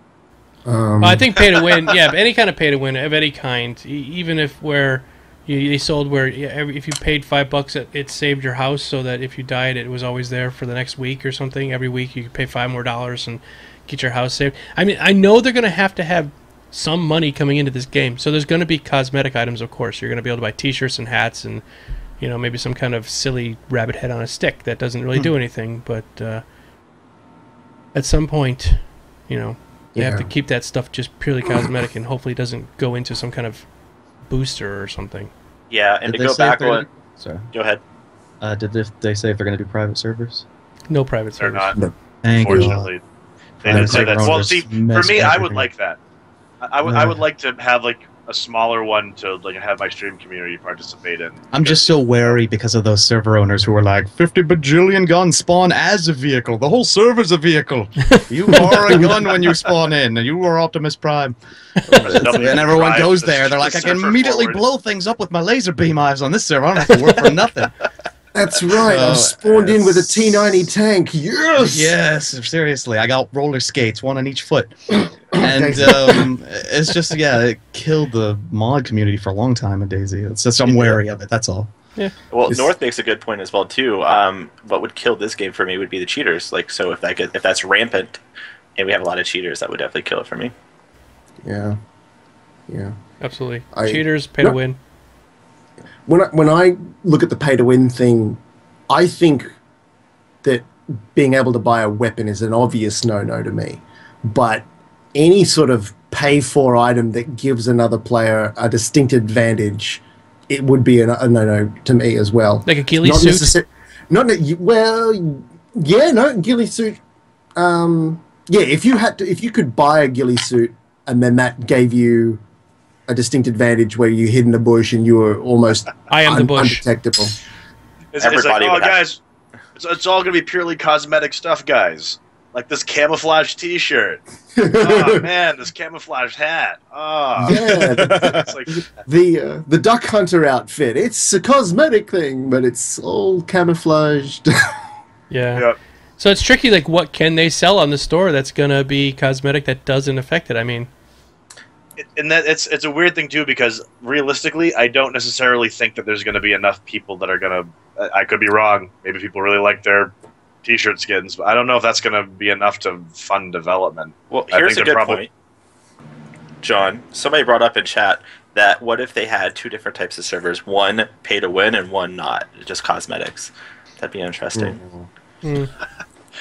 Well, I think pay to win, yeah, but any kind of pay to win of any kind, even if where they sold where if you paid $5, it saved your house so that if you died, it was always there for the next week or something. Every week you could pay $5 more and get your house saved. I mean, I know they're going to have some money coming into this game, so there's going to be cosmetic items, of course. You're going to be able to buy T-shirts and hats and, maybe some kind of silly rabbit head on a stick that doesn't really do anything, but at some point, you have to keep that stuff just purely cosmetic and hopefully it doesn't go into some kind of booster or something. Yeah, and Did to they go say if back they're on... Sorry. Go ahead. Did they say if they're going to do private servers? No private They're servers. not. Thank Unfortunately, they didn't say that. Well, see, for me, I would like that. I would like to have like a smaller one to like have my stream community participate in. I'm just so wary because of those server owners who are like 50 bajillion guns spawn as a vehicle. The whole server's a vehicle. You are a gun when you spawn in, and you are Optimus Prime. And everyone goes there. They're like, I can immediately blow things up with my laser beam eyes on this server. I don't have to work for nothing. That's right. I spawned in with a T-90 tank. Yes. Yes. Seriously, I got roller skates, one on each foot, and it's just it killed the mod community for a long time in DayZ. It's just I'm wary of it. That's all. Yeah. Well, North makes a good point as well too. What would kill this game for me would be the cheaters. Like, so if that's rampant, and we have a lot of cheaters, that would definitely kill it for me. Yeah. Absolutely. Cheaters, pay to win. When I look at the pay-to-win thing, I think that being able to buy a weapon is an obvious no-no to me. But any sort of pay-for item that gives another player a distinct advantage, it would be a no-no to me as well. Like a ghillie suit? Ghillie suit. If you could buy a ghillie suit and then that gave you a distinct advantage where you hid in the bush and you were almost undetectable. It's like, guys, it's all going to be purely cosmetic stuff, guys. Like this camouflage T-shirt. Oh man, this camouflage hat. Oh, yeah. It's like the duck hunter outfit. It's a cosmetic thing, but it's all camouflaged. Yeah. Yep. So it's tricky. Like, what can they sell on the store that's gonna be cosmetic that doesn't affect it? I mean. And that it's a weird thing too, because realistically, I don't necessarily think that there's going to be enough people that are going to. I could be wrong. Maybe people really like their T-shirt skins, but I don't know if that's going to be enough to fund development. Well, here's a good point, John. Somebody brought up in chat: that what if they had two different types of servers, one pay to win and one not, just cosmetics? That'd be interesting. Mm.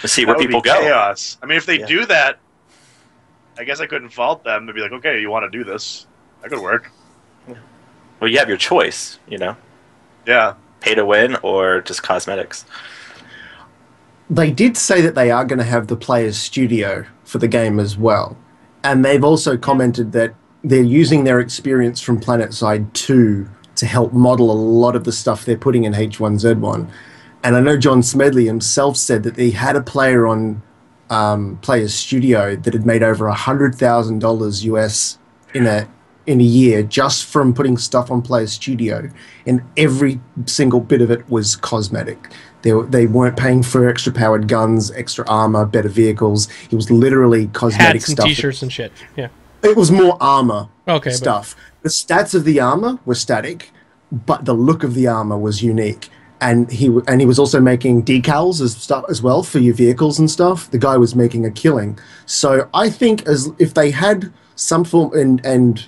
To see That where would people be go. chaos. I mean, if they Yeah. do that, I guess I couldn't fault them. They'd be like, okay, you want to do this? That could work. Well, you have your choice, you know, Yeah. pay to win or just cosmetics. They did say that they are going to have the player's studio for the game as well. And they've also commented that they're using their experience from PlanetSide 2 to help model a lot of the stuff they're putting in H1Z1. And I know John Smedley himself said that he had a player on Player's Studio that had made over $100,000 US in a year just from putting stuff on Player's Studio, and every single bit of it was cosmetic. They weren't paying for extra powered guns, extra armor, better vehicles. It was literally cosmetic Hats and stuff. T-shirts and shit. Yeah. It was more armor Okay. stuff. The stats of the armor were static, but the look of the armor was unique. And he was also making decals as well for your vehicles and stuff. The guy was making a killing. So I think if they had some form and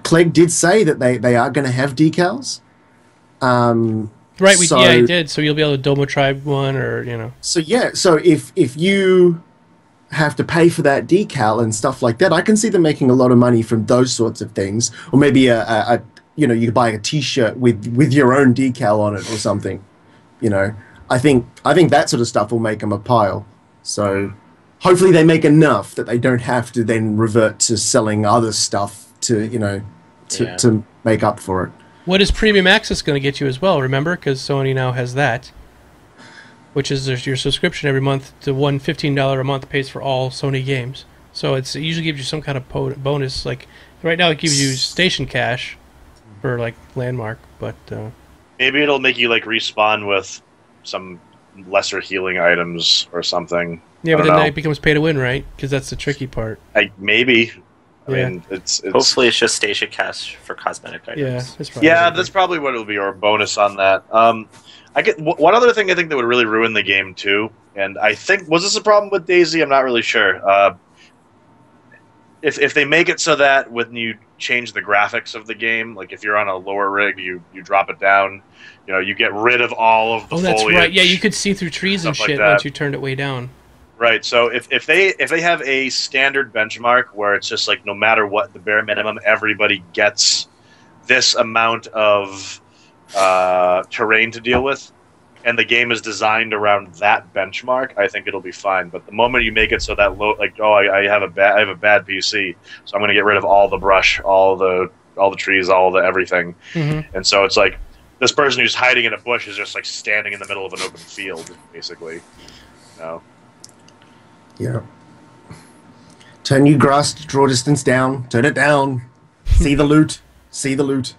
Clegg did say that they are going to have decals. Right. Yeah, he did. So you'll be able to Domo Tribe one, or you know. So yeah. So if you have to pay for that decal and stuff like that, I can see them making a lot of money from those sorts of things, or maybe you know, you could buy a T-shirt with your own decal on it or something. You know, I think that sort of stuff will make them a pile. So hopefully they make enough that they don't have to then revert to selling other stuff to, you know, to make up for it. What is Premium Access going to get you as well? Remember, because Sony now has that, which is your subscription every month to $15 a month pays for all Sony games. So it usually gives you some kind of bonus. Like right now, it gives you station cash for like Landmark, but Maybe it'll make you like respawn with some lesser healing items or something. yeah, but I then don't know. it becomes pay to win, right? Because that's the tricky part. Maybe. I Yeah. mean, it's Hopefully, it's just station cash for cosmetic items. Yeah, that's probably yeah, that's probably what it'll be, or a bonus on that. I get one other thing I think that would really ruin the game too, and I think was this a problem with DayZ? I'm not really sure. If they make it so that when you change the graphics of the game, like if you're on a lower rig, you drop it down, you know, you get rid of all of the that's foliage. right. Yeah, you could see through trees and stuff like shit that. once you turned it way down. Right. So if they have a standard benchmark where it's just like no matter what, the bare minimum, everybody gets this amount of terrain to deal with, and the game is designed around that benchmark, I think it'll be fine. But the moment you make it so that low, like, oh, I have a bad PC, so I'm going to get rid of all the brush, all the trees, all the everything, and so it's like this person who's hiding in a bush is just like standing in the middle of an open field, basically. You know? Yeah. Turn your grass draw distance down. Turn it down. See the loot. See the loot.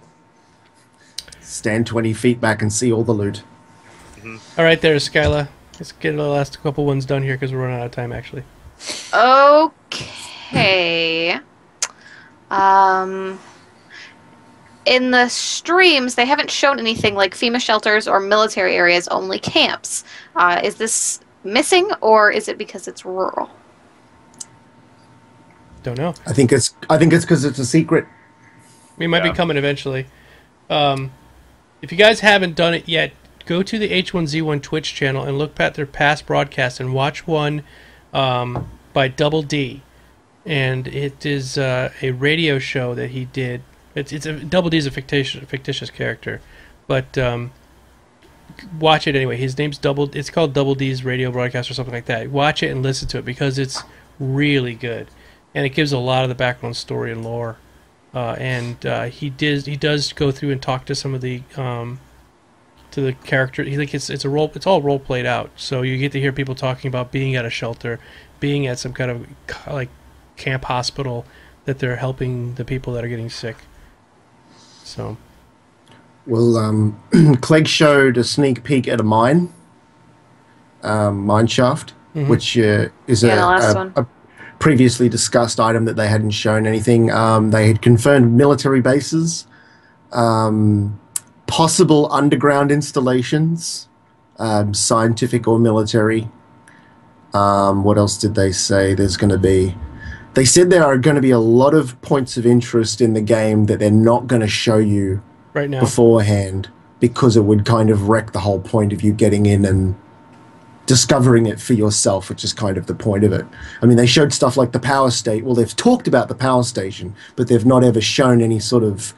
Stand 20 feet back and see all the loot. All right, there, Skyla. Let's get the last couple ones done here because we're running out of time, actually. Okay. In the streams, they haven't shown anything like FEMA shelters or military areas, only camps. Is this missing, or is it because it's rural? Don't know. I think it's because it's a secret. We might be coming eventually. If you guys haven't done it yet, go to the H1Z1 Twitch channel and look at their past broadcasts and watch one by Double D. And it is a radio show that he did. Double D is a fictitious character, but watch it anyway. His name's It's called Double D's radio broadcast or something like that. Watch it and listen to it because it's really good, and it gives a lot of the background story and lore. He does go through and talk to some of the to the character. It's all role played out. So you get to hear people talking about being at a shelter, being at some kind of like camp hospital that they're helping the people that are getting sick. So, well, Clegg showed a sneak peek at a mine shaft, which is the last one. a previously discussed item that they hadn't shown anything. They had confirmed military bases, possible underground installations, scientific or military. What else did they say? There's going to be they said there are going to be a lot of points of interest in the game that they're not going to show you right now beforehand because it would kind of wreck the whole point of you getting in and discovering it for yourself, which is kind of the point of it. I mean, they showed stuff like the power station. Well, they've talked about the power station, but they've not ever shown any sort of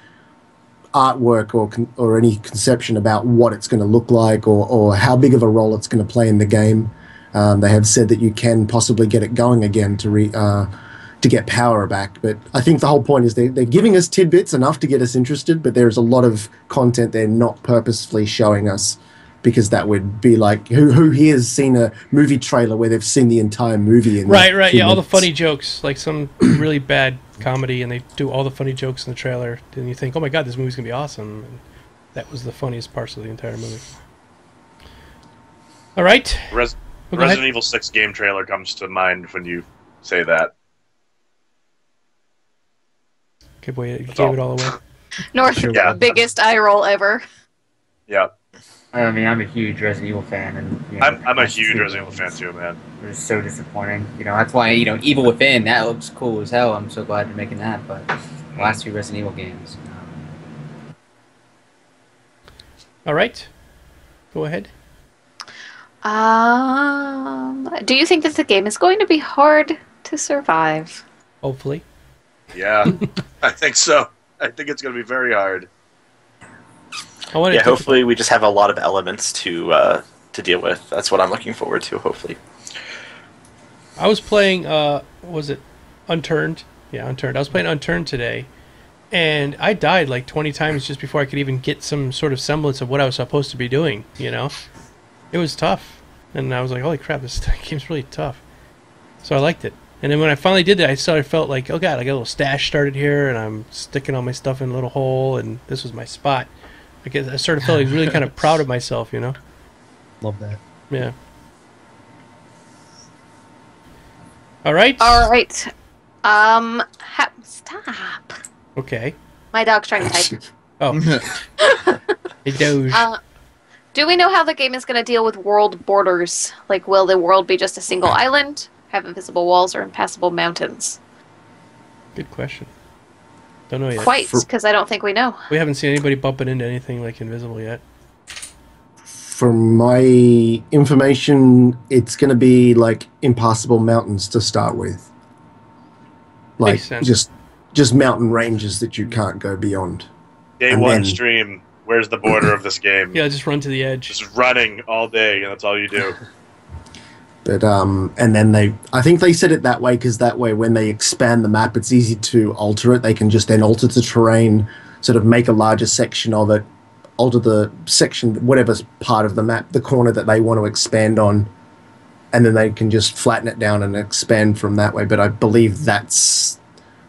artwork or any conception about what it's going to look like or how big of a role it's going to play in the game. They have said that you can possibly get it going again to get power back, but I think the whole point is they're giving us tidbits enough to get us interested, but there's a lot of content they're not purposefully showing us, because that would be like, who here has seen a movie trailer where they've seen the entire movie in right, yeah, all the minutes? funny jokes, like some really bad comedy, and they do all the funny jokes in the trailer, and you think, oh my god, this movie's gonna be awesome, and that was the funniest parts of the entire movie. All right. Resident Evil 6 game trailer comes to mind when you say that. Gave it all away. North, Yeah. biggest eye roll ever. Yeah. I mean, I'm a huge Resident Evil fan, and you know, I'm a huge Resident Evil fan too, man. It was so disappointing. You know, that's why, you know, Evil Within, that looks cool as hell. I'm so glad they're making that. But the last two Resident Evil games. All right. Go ahead. Do you think that the game is going to be hard to survive? Hopefully. Yeah, I think so. I think it's going to be very hard. Yeah, hopefully we just have a lot of elements to deal with. That's what I'm looking forward to, hopefully. I was playing, was it Unturned? Yeah, Unturned. I was playing Unturned today, and I died like 20 times just before I could even get some sort of semblance of what I was supposed to be doing, you know? It was tough. And I was like, holy crap, this game's really tough. So I liked it. And then when I finally did that, I felt like, oh god, I got a little stash started here, and I'm sticking all my stuff in a little hole, and this was my spot. I sort of felt like really kind of proud of myself, you know? Love that. Yeah. All right. All right. Stop. Okay. My dog's trying to type. Oh. Hey, Doge. Do we know how the game is going to deal with world borders? Like, will the world be just a single island, have invisible walls, or impassable mountains? Good question. Don't know yet. Quite, because I don't think we know. We haven't seen anybody bumping into anything like invisible yet. From my information, it's going to be like impassable mountains to start with. Like Makes sense. just mountain ranges that you can't go beyond. Day And one then- stream. Where's the border of this game? Yeah, just run to the edge. Just running all day, and that's all you do. But and then I think they said it that way because that way when they expand the map, it's easy to alter it. They can just then alter the terrain, sort of make a larger section of it, alter the section, whatever's part of the map, the corner that they want to expand on, and then they can just flatten it down and expand from that way. But I believe that's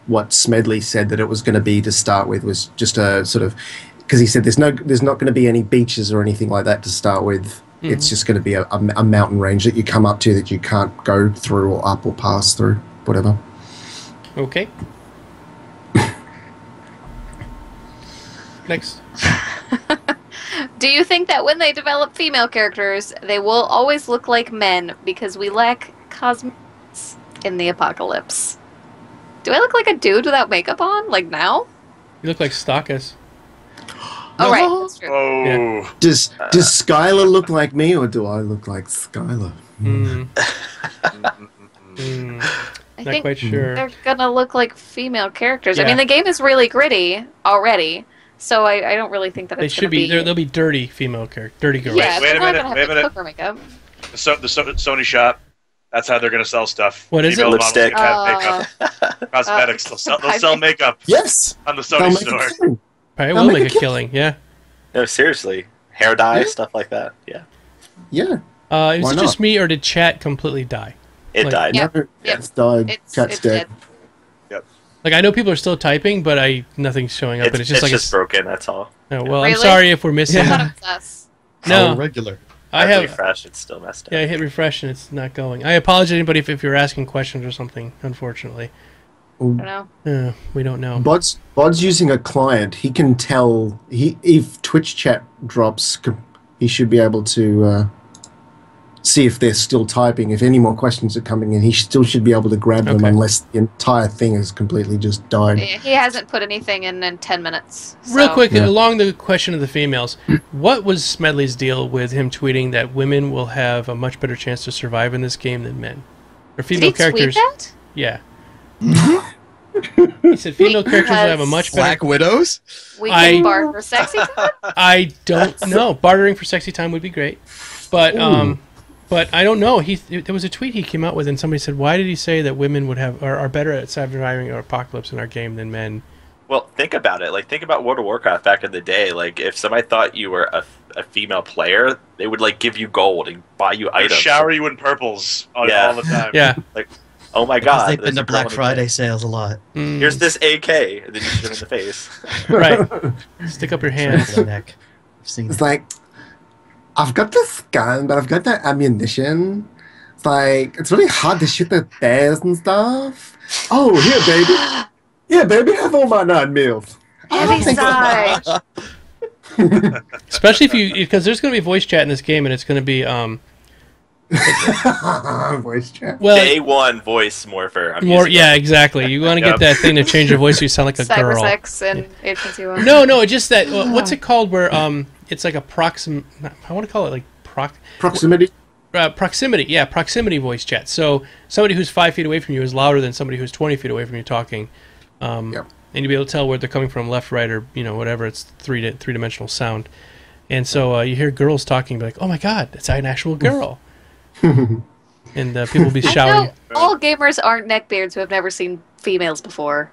what Smedley said that it was going to be to start with, was just a sort of, because he said there's not going to be any beaches or anything like that to start with. Mm-hmm. It's just going to be a mountain range that you come up to that you can't go through or up or pass through, whatever. Okay. Next. Do you think that when they develop female characters, they will always look like men because we lack cosmetics in the apocalypse? Do I look like a dude without makeup on, like now? You look like Stockus. Oh, right. That's true. Oh, Yeah. Does Skylar look like me, or do I look like Skylar? Mm. I Not think quite sure. they're gonna look like female characters. I Yeah. mean, the game is really gritty already, so I don't really think that They it's should gonna be. They'll be dirty female characters. Dirty girls. Yeah, Wait a they're not minute, gonna wait a have minute. the cooker makeup. the Sony shop. That's how they're going to sell stuff. What is it? Female models Lipstick. can have makeup. Cosmetics. They'll sell makeup Yes. on the They'll Sony make store. a killing. Probably They'll will make make a a killing. Yeah. No, seriously. Hair dye, Yeah. stuff like that. Yeah. Yeah. Is Why it not? just me, or did chat completely die? It Like- died. Yep. No, Cat's died. Cat's It's dead. Like, I know people are still typing, but nothing's showing up, and it's just like broken, that's all. Oh, well, I'm Really? sorry if we're missing. I thought it was us. No, regular. I I've have. refreshed, it's still messed up. Yeah, I hit refresh and it's not going. I apologize to anybody if you're asking questions or something. Unfortunately, I don't know. we don't know. Bod's using a client. He can tell if Twitch chat drops, he should be able to see if they're still typing. If any more questions are coming in, he still should be able to grab them unless the entire thing has completely just died. Yeah, he hasn't put anything in 10 minutes. So. Real quick, along the question of the females, what was Smedley's deal with him tweeting that women will have a much better chance to survive in this game than men? Or female characters? Tweet that? Yeah. He said female characters will have a much better... Black Widows? We can barter for sexy time? I don't know. Bartering for sexy time would be great. But I don't know. There was a tweet he came out with, and somebody said, "Why did he say that women are better at surviving an apocalypse in our game than men?" Well, think about it. Like, think about World of Warcraft back in the day. Like, if somebody thought you were a female player, they would like give you gold and buy you items. Shower you in purples all the time. Yeah. Like, oh my god. They've been to Black Friday sales a lot. Here's this AK, and then you shoot him in the face. Right. Stick up your hands. Neck. It's like, I've got this gun, but I've got that ammunition. It's like, it's really hard to shoot the bears and stuff. Oh, here, baby. Yeah, baby, have all my 9 mils. Heavy side. Especially because there's going to be voice chat in this game, and it's going to be voice chat. Well, A1 voice morpher. Yeah, exactly. You want to get that thing to change your voice so you sound like a girl. Cybersex and Agency One. No, it's just that. What's it called? Where it's like a I want to call it like proximity. Proximity, yeah, proximity voice chat. So somebody who's 5 feet away from you is louder than somebody who's 20 feet away from you talking. And you'll be able to tell where they're coming from, left, right, or whatever. It's three-dimensional sound. And so you hear girls talking, be like, "Oh my God, it's an actual girl." And people will be shouting. I know all gamers aren't neckbeards who have never seen females before.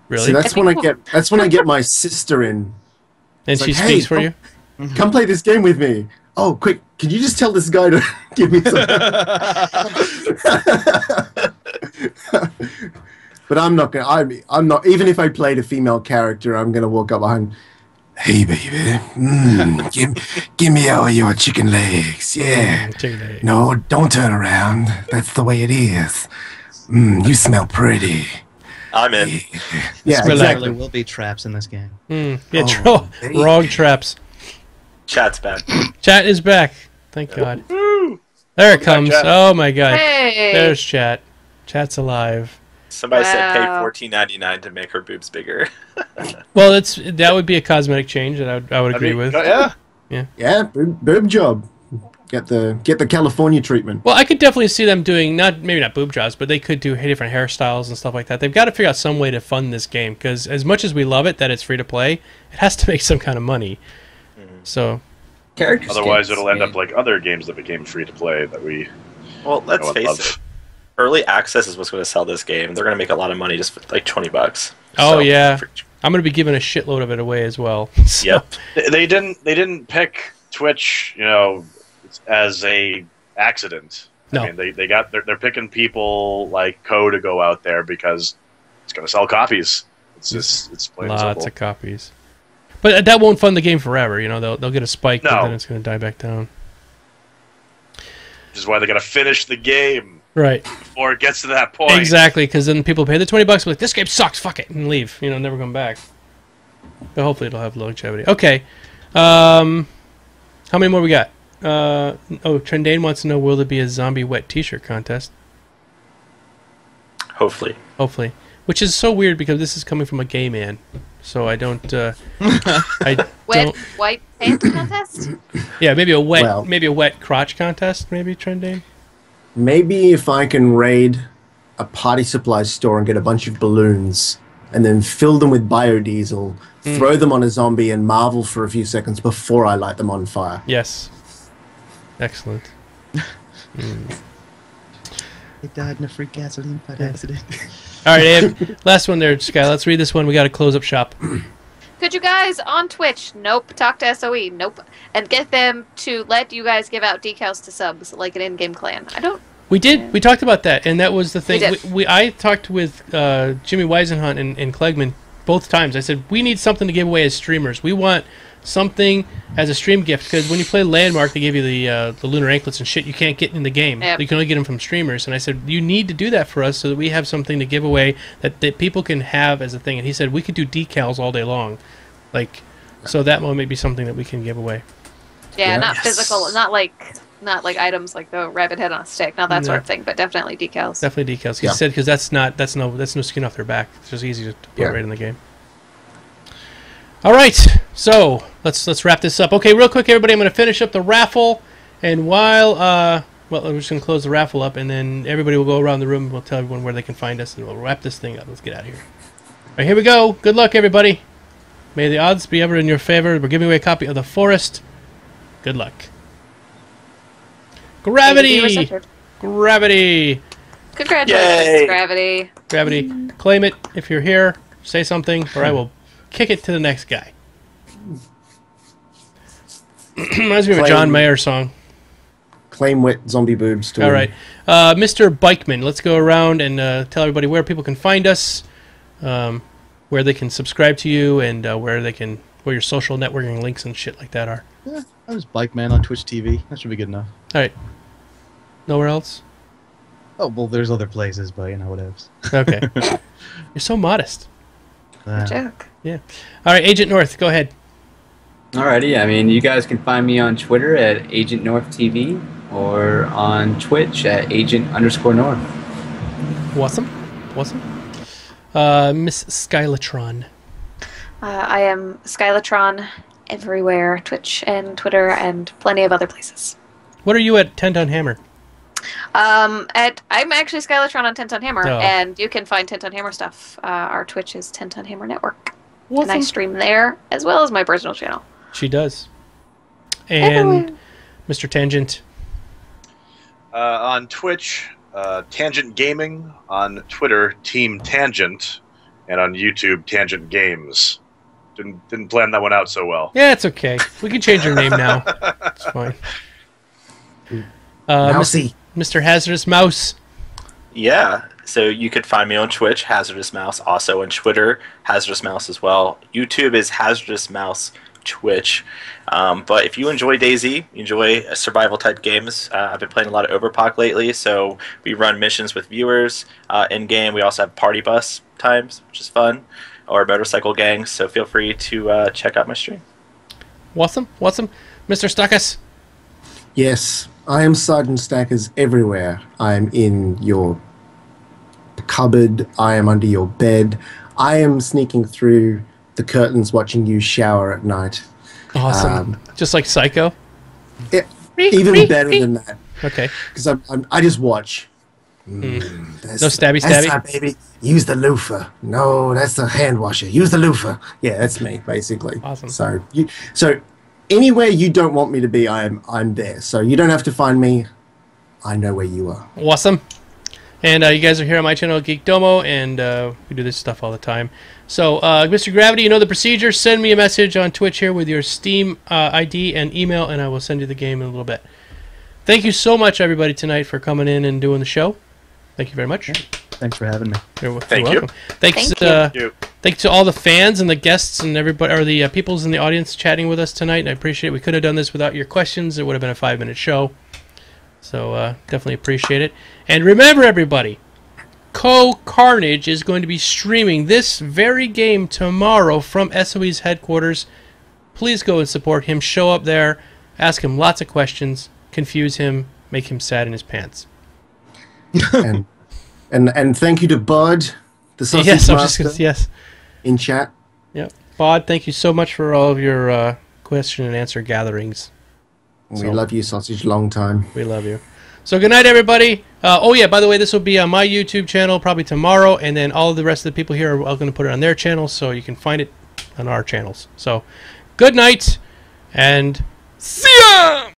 Really? See, that's when I get my sister in. And she speaks for you? Come play this game with me. Oh, quick, can you just tell this guy to give me some... But I'm not going to... I'm not... Even if I played a female character, I'm going to walk up behind... Hey, baby. Give me all your chicken legs. Yeah. Chicken legs. No, don't turn around. That's the way it is. You smell pretty. I'm in. Yeah, exactly. There will be traps in this game. Wrong traps. Chat's back. Chat is back. Thank God. There it comes. Oh my God. Hey. There's chat. Chat's alive. Somebody said pay $14.99 to make her boobs bigger. Well, that would be a cosmetic change that I would agree with. Yeah, boob job. Get the California treatment. Well, I could definitely see them doing maybe not boob jobs, but they could do different hairstyles and stuff like that. They've got to figure out some way to fund this game because as much as we love it that it's free to play, it has to make some kind of money. So, otherwise it'll end up like other games that became free to play that we. Well, let's face it. Early access is what's going to sell this game. They're going to make a lot of money just for like $20. Oh yeah, I'm going to be giving a shitload of it away as well. So. Yep. They didn't pick Twitch, as a accident. No. I mean, they're picking people like Co to go out there because it's going to sell copies. It's plain and simple. Lots of copies. But that won't fund the game forever. They'll get a spike, No. but then it's going to die back down. Which is why they got to finish the game Right. before it gets to that point. Exactly, because then people pay the $20, like, this game sucks, fuck it, and leave. Never come back. But hopefully it'll have longevity. Okay. How many more we got? Trendane wants to know, will there be a zombie wet t-shirt contest? Hopefully. Which is so weird because this is coming from a gay man. So I don't... Wet white pants contest? Yeah, maybe a wet crotch contest, maybe, Trendane? Maybe if I can raid a party supply store and get a bunch of balloons and then fill them with biodiesel, throw them on a zombie and marvel for a few seconds before I light them on fire. Yes. Excellent. They died in a free gasoline pipe accident. All right, Abe. Last one there, Sky. Let's read this one. We got to close up shop. Could you guys on Twitch, talk to SOE, and get them to let you guys give out decals to subs like an in-game clan? We did. We talked about that, and that was the thing. We did. I talked with Jimmy Weisenhunt and Clegman both times. I said, we need something to give away as streamers. We want something as a stream gift, because when you play Landmark, they give you the lunar anklets and shit you can't get in the game. Yep. You can only get them from streamers. And I said, you need to do that for us so that we have something to give away that people can have as a thing. And he said, we could do decals all day long. So that may be something that we can give away. Yeah, not physical, not like not like items like the rabbit head on a stick, not that sort of thing, but definitely decals. Definitely decals. He said because that's no skin off their back. It's just easy to put right in the game. All right, so let's wrap this up. Okay, real quick, everybody, I'm going to finish up the raffle, and while we're just going to close the raffle up, and then everybody will go around the room and we'll tell everyone where they can find us, and we'll wrap this thing up. Let's get out of here. All right, here we go. Good luck, everybody. May the odds be ever in your favor. We're giving away a copy of The Forest. Good luck. Gravity! Gravity! Congratulations, Yay. Gravity. Gravity, claim it if you're here. Say something, or I will kick it to the next guy. Reminds me of a John Mayer song. Claim wet zombie boobs. To All right. Mr. Bikeman, let's go around and tell everybody where people can find us, where they can subscribe to you, and where your social networking links and shit like that are. Yeah, I was Bikeman on Twitch TV. That should be good enough. All right. Nowhere else? Oh, well, there's other places, but you know what else. Okay. You're so modest. Joke. Yeah. All right, Agent North, go ahead. Alrighty, I mean, you guys can find me on Twitter at AgentNorthTV or on Twitch at Agent_North. Awesome. Miss Skylatron. I am Skylatron everywhere, Twitch and Twitter and plenty of other places. What are you at 10 Ton Hammer? I'm actually Skylatron on 10 Ton Hammer, Oh. and you can find 10 Ton Hammer stuff. Our Twitch is 10 Ton Hammer Network. Awesome. And I stream there, as well as my personal channel. She does. And Everywhere. Mr. Tangent. On Twitch, Tangent Gaming. On Twitter, Team Tangent. And on YouTube, Tangent Games. Didn't plan that one out so well. Yeah, it's okay. We can change your name now. It's fine. Mousy. Mr. Hazardous Mouse. Yeah, so you could find me on Twitch, Hazardous Mouse, also on Twitter, Hazardous Mouse as well. YouTube is Hazardous Mouse Twitch. But if you enjoy DayZ, you enjoy survival type games, I've been playing a lot of Overpoch lately, so we run missions with viewers in game. We also have party bus times, which is fun, or motorcycle gangs, so feel free to check out my stream. Awesome. Mr. Stuckus. Yes, I am Sergeant Stackers everywhere. I am in your cupboard. I am under your bed. I am sneaking through the curtains watching you shower at night. Awesome. Just like Psycho? Even better than that. Okay. Because I just watch. No stabby. That's not, baby. Use the loofah. No, that's the hand washer. Use the loofah. Yeah, that's me, basically. Awesome. So anywhere you don't want me to be, I'm there. So you don't have to find me. I know where you are. Awesome. And you guys are here on my channel, Geekdomo, and we do this stuff all the time. So, Mr. Gravity, you know the procedure. Send me a message on Twitch here with your Steam ID and email, and I will send you the game in a little bit. Thank you so much, everybody, tonight for coming in and doing the show. Thank you very much. Thanks for having me. You're Thank you. welcome. Thanks, Thank you. thanks to all the fans and the guests and everybody, or the peoples in the audience chatting with us tonight. I appreciate it. We couldn't have done this without your questions. It would have been a 5-minute show. So definitely appreciate it. And remember, everybody, Carnage is going to be streaming this very game tomorrow from SOE's headquarters. Please go and support him. Show up there. Ask him lots of questions. Confuse him. Make him sad in his pants. and thank you to Bud, the sausage Yes, I'm master, just yes. in chat. Yep. Bod, thank you so much for all of your question and answer gatherings. We love you, sausage. Long time. We love you. So good night, everybody. Oh yeah, by the way, this will be on my YouTube channel probably tomorrow, and then all of the rest of the people here are going to put it on their channels, so you can find it on our channels. So good night, and see ya!